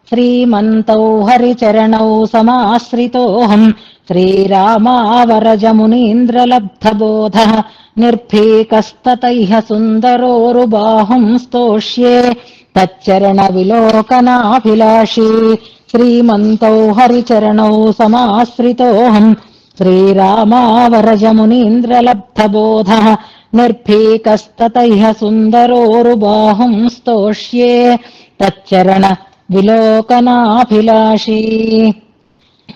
శ్రీమంతౌ హరిచరణౌ సమాశ్రితోహం శ్రీరామావరజమునీంద్రలబ్ధబోధ నిర్భీకస్తతైః సుందరోరుబాహుం స్తోష్యే తచ్చరణ విలోకనాభిలాషీ. శ్రీమంతౌ హరిచరణౌ సమాశ్రితోహం శ్రీరామావరజమునీంద్రలబ్ధబోధ నిర్భీకస్తతైః సుందరోరుబాహుం స్తోష్యే తచ్చరణ విలోకనాభిలాషీ.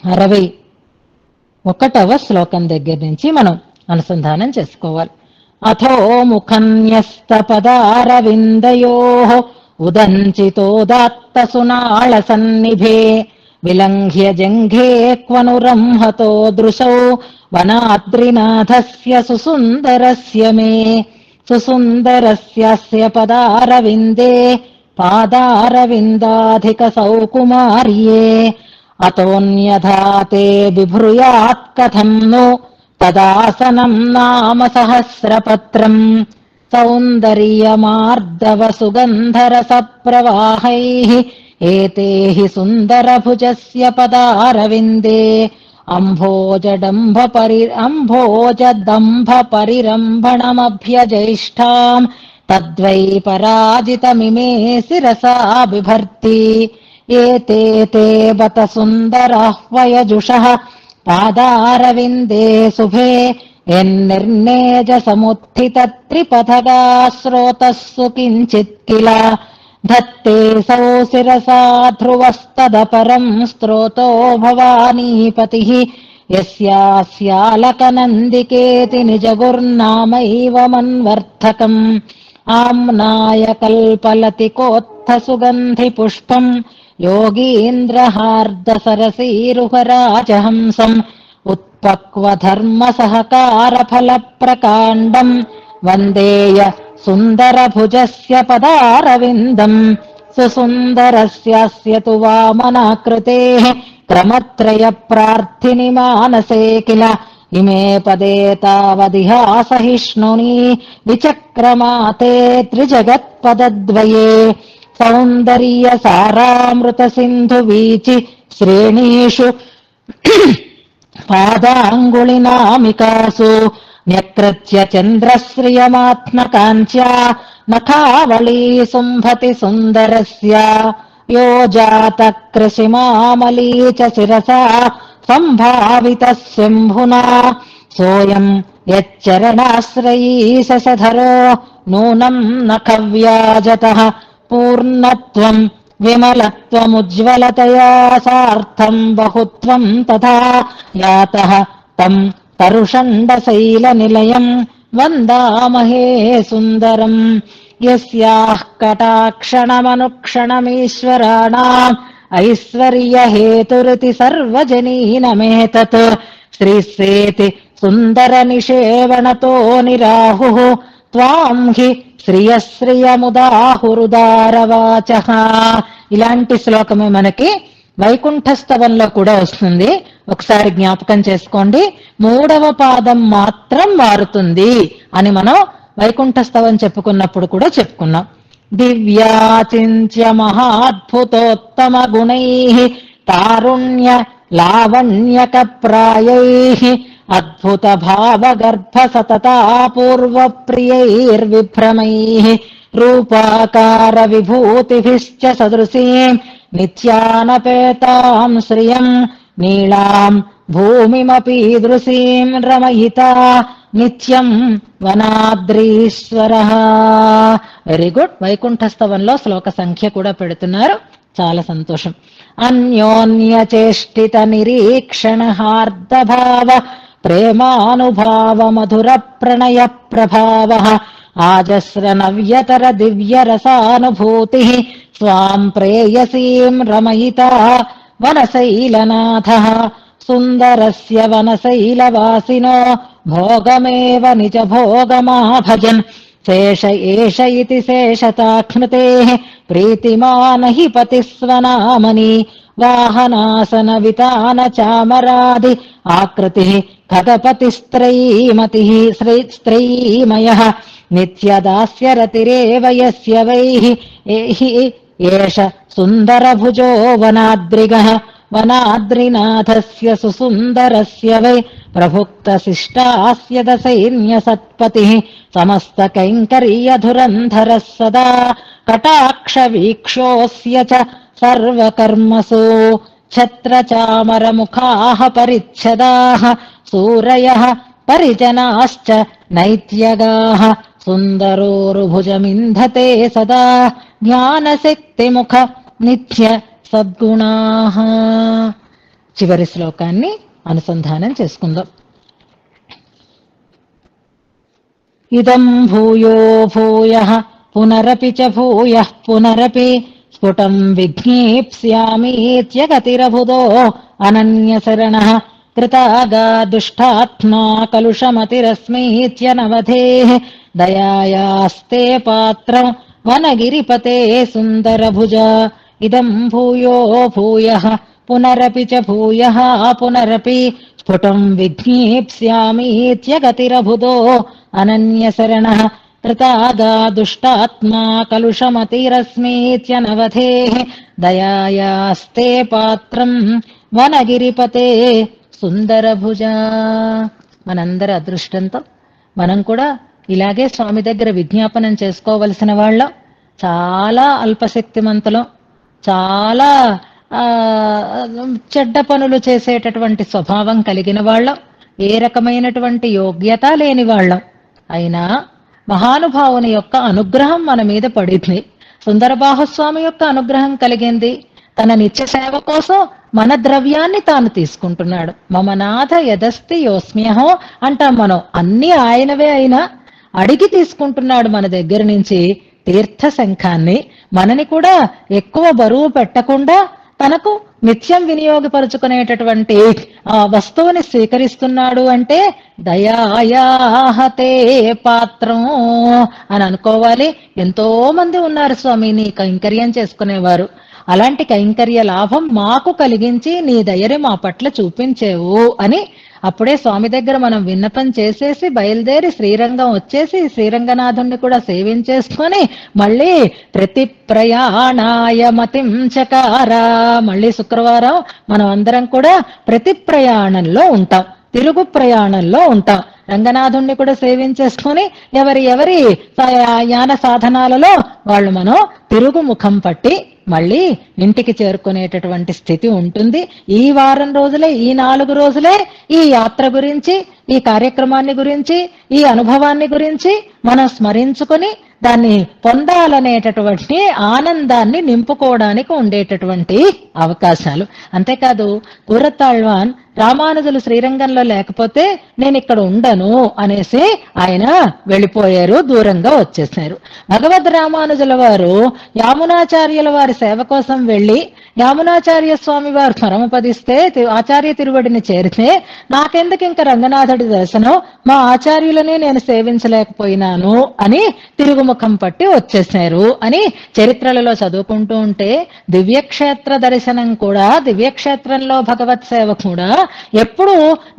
61వ శ్లోకం దగ్గర నుంచి మనం అనుసంధానం చేసుకోవాలి. అథో ముఖన్యస్తపదారవిందయోః ఉదంచితోదాత్త సునాళ సన్నిభే విలంఘ్య జంఘే క్వనురంహతో దృశౌ వనాద్రినాథస్య సుసుందరస్య మే. సుసుందరస్యస్య పదారవిందే పాదారవిందాధిక సౌకుమార్యే. అతోన్యథా తే బిభ్రూయాత్ కథం ను తదాసనం నామ సహస్రపత్రం. సౌందర్యమార్దవ సుగంధరస ప్రవాహైః ఏతే హి సుందరభుజస్య పదారవిందే. అంభోజదంభ పరిరంభణమభ్యజైష్ఠాం తద్వై పరాజితమిమే శిరసా బిభర్తి. ఏతే తే బత సుందరాహ్వయజుషః పాదారవిందే శుభే యన్నిర్నేజ సముత్థిత త్రిపథగా స్రోతస్సు కించిత్ కిల. ధత్తే సౌ శిరసా ధ్రువస్తదపరం స్తోతో భవానీపతిః యస్యాస్యాలకనందికేతి నిజగుర్నామైవ మన్వర్థకం. ఆమ్నాయ కల్పలతి కోత్థ సుగంధి పుష్పం యోగీంద్రహార్ద సరసీరుహరాజహంసం. ఉత్పక్వ ధర్మ సహకార ఫల ప్రకాండం వందేయ సుందరభుజస్య పదారవిందం. సుసుందరస్యాస్య తు వామనాకృతేః క్రమత్రయ ప్రార్థిని మానసే కిల. ఇమే పదే తావదిహాసహిష్ణుని విచక్రమాతే త్రిజగత్పదద్వయే. సౌందర్య సారామృత సింధు వీచి శ్రేణీషు పాదాంగుళినామికాసు న్యకృత్య చంద్రశ్రియమాత్మకాంచ్యా నఖావళీ శుంభతి సుందరస్య. యో జాత కృషిమామలీ చ శిరసా సంభావిత శంభునా సోయం యచ్చరణాశ్రయీ శశధరో నూనం నఖవ్యాజతః. పూర్ణత్వం విమలత్వముజ్వలతయా సార్థం బహుత్వం తథా యాతః తం తరుషండశైల నిలయం వందామహే సుందరం. యస్యాః కటాక్షణమనుక్షణమీశ్వరాణాం ఐశ్వర్య హేతురితి సర్వజనీనమేతత్. శ్రీశ్రేతి సుందర నిషేవణతో నిరాహుః త్వాం హి శ్రియశ్రియముదాహురుదారవాచః. ఇలాంటి శ్లోకమే మనకి వైకుంఠస్తవంలో కూడా వస్తుంది. ఒకసారి జ్ఞాపకం చేసుకోండి. 3వ పాదం మాత్రం మారుతుంది అని మనం వైకుంఠస్తవం చెప్పుకున్నప్పుడు కూడా చెప్పుకున్నాం. దివ్యాచింత్య మహాద్భుతోత్తమ గుణైః తారుణ్య లావణ్యక ప్రాయైః అద్భుత భావగర్భ సతతాపూర్వ ప్రియైర్విభ్రమైః రూపాకార విభూతిభిశ్చ సదృశీం నిత్యానపేతాం శ్రియం నీళాం భూమిమపీదృశీం రమయితా నిత్యం వనాద్రీశ్వరః. Very good. వైకుంఠస్తవంలో శ్లోక సంఖ్య కూడా పెడుతున్నారు, చాలా సంతోషం. అన్యోన్య చేష్టిత నిరీక్షణ హార్దభావ ప్రేమానుభావ మధుర ప్రణయ ప్రభావ ఆజస్ర నవ్యతర దివ్య రసానుభూతి స్వాం ప్రేయసీం రమయితా వనశైలనాథ సుందరస్య వనశైలవాసినో భోగమేవ నిజ భోగమాభజన్ శేష ఏష ఇతి శేషతాఖ్నుతేః ప్రీతిమాన హి పతిస్వనామని వాహనాసన వితాన చామరాది ఆకృతిః ఖగపతిస్త్రైమతిః స్త్రైమయః నిత్యదాస్యరతిరేవ యస్య వైః ఏహి ఏష సుందరభుజో వనాద్రిగః వనాద్రినాథస్య సుసుందరస్య వై ప్రభుక్తశిష్టాస్య దశైన్యసత్పతిః సమస్త కైంకర్యధురంధరः సదా కటాక్ష వీక్షోస్య చ సర్వకర్మసు ఛత్రచామరముఖాః పరిచ్ఛదాః సూరయః పరిజనాశ్చ నైత్యగాః సుందరోరుభుజమింధతే సదా జ్ఞానశక్తిముఖ నిత్య సద్గుణాః. చివరి శ్లోకాన్ని అనుసంధానం చేసుకుందాం. ఇదం భూయో భూయః పునరపి చ భూయః పునరపి స్ఫుటం విజ్ఞేప్స్యామీత్యగతిరభుదో అనన్యశరణః కృతాగా దుష్టాత్మా కలుషమతిరస్మీత్యనవధేః దయాయాస్తే పాత్రం వనగిరిపతే సుందరభుజ. ఇదం భూయో భూయః పునరపి చ భూయః పునరపి స్ఫుటం విజ్ఞేప్స్యామీత్యగతిరభుదో అనన్యశరణః కృతాగా దుష్టాత్మా కలుషమతిరస్మీత్యనవధేః దయాయాస్తే పాత్రం వనగిరిపతే సుందరభుజ. మనందరి అదృష్టంతో మనం కూడా ఇలాగే స్వామి దగ్గర విజ్ఞాపనం చేసుకోవలసిన వాళ్ళం. చాలా అల్పశక్తిమంతులం, చాలా చెడ్డ పనులు చేసేటటువంటి స్వభావం కలిగిన వాళ్ళం, ఏ రకమైనటువంటి యోగ్యత లేని వాళ్ళం. అయినా మహానుభావుని యొక్క అనుగ్రహం మన మీద పడింది. సుందరబాహుస్వామి యొక్క అనుగ్రహం కలిగింది. తన నిత్య సేవ కోసం మన ద్రవ్యాన్ని తాను తీసుకుంటున్నాడు. మమనాథ యదస్తి యోస్మ్యహో అంటాం మనం. అన్ని ఆయనవే అయినా అడిగి తీసుకుంటున్నాడు మన దగ్గర నుంచి తీర్థ శంఖాన్ని. మనని కూడా ఎక్కువ బరువు పెట్టకుండా తనకు నిత్యం వినియోగపరుచుకునేటటువంటి ఆ వస్తువుని స్వీకరిస్తున్నాడు అంటే దయాయాహతే పాత్రం అని అనుకోవాలి. ఎంతో మంది ఉన్నారు స్వామి నీ కైంకర్యం చేసుకునేవారు. అలాంటి కైంకర్య లాభం మాకు కలిగించి నీ దయని మా పట్ల చూపించేవు అని అప్పుడే స్వామి దగ్గర మనం విన్నపం చేసేసి బయలుదేరి శ్రీరంగం వచ్చేసి శ్రీరంగనాథుణ్ణి కూడా సేవించేసుకొని మళ్ళీ ప్రతి ప్రయాణాయ మతిం చకార. మళ్ళీ శుక్రవారం మనం అందరం కూడా ప్రతి ప్రయాణంలో ఉంటాం, తిరుగు ప్రయాణంలో ఉంటాం. రంగనాథుణ్ణి కూడా సేవించేసుకొని ఎవరి యాన సాధనాలలో వాళ్ళు మనం తిరుగు ముఖం పట్టి మళ్ళీ ఇంటికి చేరుకునేటటువంటి స్థితి ఉంటుంది. ఈ వారం రోజులే, ఈ 4 రోజులే ఈ యాత్ర గురించి, ఈ కార్యక్రమాన్ని గురించి, ఈ అనుభవాన్ని గురించి మనం స్మరించుకొని దాన్ని పొందాలనేటటువంటి ఆనందాన్ని నింపుకోవడానికి ఉండేటటువంటి అవకాశాలు. అంతేకాదు కూరతాళ్వాన్ రామానుజులు శ్రీరంగంలో లేకపోతే నేను ఇక్కడ ఉండను అనేసి ఆయన వెళ్ళిపోయారు, దూరంగా వచ్చేసారు. భగవద్ రామానుజుల వారు యామునాచార్యుల వారి సేవ కోసం వెళ్లి యామునాచార్య స్వామి వారు పరమపదిస్తే ఆచార్య తిరువడిని చేరితే నాకెందుకు ఇంకా రంగనాథుడి దర్శనం, మా ఆచార్యులని నేను సేవించలేకపోయినాను అని తిరుగుముఖం పట్టి వచ్చేసారు అని చరిత్రలలో చదువుకుంటూ ఉంటే దివ్యక్షేత్ర దర్శనం కూడా, దివ్యక్షేత్రంలో భగవత్ సేవ కూడా ఎప్పుడు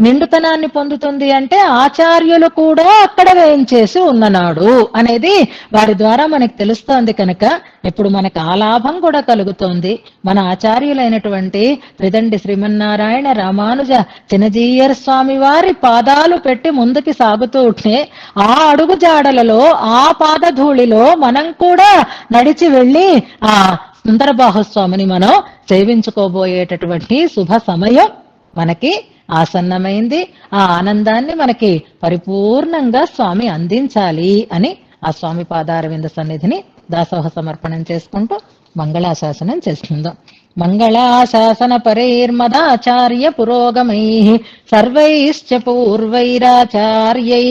నిండుతనాన్ని పొందుతుంది అంటే ఆచార్యులు కూడా అక్కడ వేయించేసి ఉన్ననాడు అనేది వారి ద్వారా మనకు తెలుస్తోంది. కనుక ఇప్పుడు మనకు ఆ లాభం కూడా కలుగుతోంది. మన ఆచార్యులైనటువంటి త్రిదండి శ్రీమన్నారాయణ రామానుజ చిన్నజీయర్ స్వామి వారి పాదాలు పెట్టి ముందుకి సాగుతూ ఉంటే ఆ అడుగు జాడలలో, ఆ పాదధూళిలో మనం కూడా నడిచి వెళ్ళి ఆ సుందరబాహుస్వామిని మనం సేవించుకోబోయేటటువంటి శుభ సమయం మనకి ఆసన్నమైంది. ఆ ఆనందాన్ని మనకి పరిపూర్ణంగా స్వామి అందించాలి అని ఆ స్వామి పాదారవింద సన్నిధిని దాసోహ సమర్పణం చేసుకుంటూ మంగళాశాసనం చేసుకుందాం. మంగళాశాసన పరైర్మదాచార్య పురోగమై సర్వైశ్చ పూర్వైరాచార్యై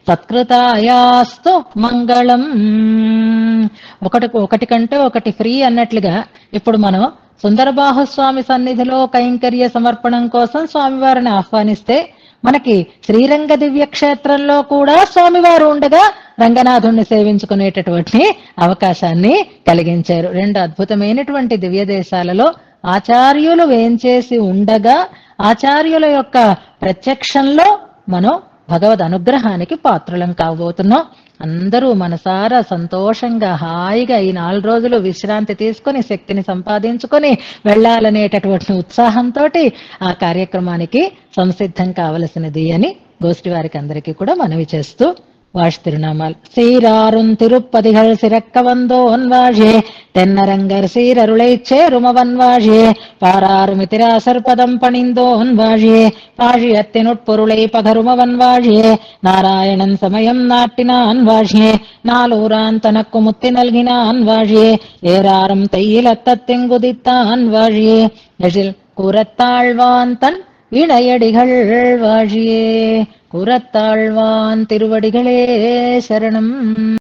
సత్కృతాయాస్తు మంగళం. ఒకటి కంటే ఒకటి ఫ్రీ అన్నట్లుగా ఇప్పుడు మనం సుందరబాహుస్వామి సన్నిధిలో కైంకర్య సమర్పణం కోసం స్వామివారిని ఆహ్వానిస్తే మనకి శ్రీరంగ దివ్య క్షేత్రంలో కూడా స్వామివారు ఉండగా రంగనాథుణ్ణి సేవించుకునేటటువంటి అవకాశాన్ని కలిగించారు. రెండు అద్భుతమైనటువంటి దివ్య దేశాలలో ఆచార్యులు వేంచేసి ఉండగా ఆచార్యుల యొక్క ప్రత్యక్షంలో మనం భగవద్ అనుగ్రహానికి పాత్రులం కాబోతున్నాం. అందరూ మనసారా సంతోషంగా హాయిగా ఈ 4 రోజులు విశ్రాంతి తీసుకొని శక్తిని సంపాదించుకొని వెళ్ళాలనేటటువంటి ఉత్సాహంతో ఆ కార్యక్రమానికి సంసిద్ధం కావలసినది అని గోష్ఠి వారికి అందరికీ కూడా మనవి చేస్తూ வாழ்த்திருநாமால் சீராரும் திருப்பதிகள் சிறக்க வந்தோன் வாழே தென்னரங்கர் சீரருளைச் சேருமவன் வாழே பாராருமிதிராசர் பதம் பணிந்தோன் வாழே பாழியத்தினுட்பொருளை பகருமவன் வாழே நாராயணன் சமயம் நாட்டினான் வாழே நாளூரான் தனக்கு முத்தி நல்கினான் வாழே ஏராரும் தையிலத்தெங்குதித்தான் வாழே எழில் கூறத்தாழ்வான் தன் இணையடிகள் வாழியே. கூறத்தாழ்வான் திருவடிகளே சரணம்.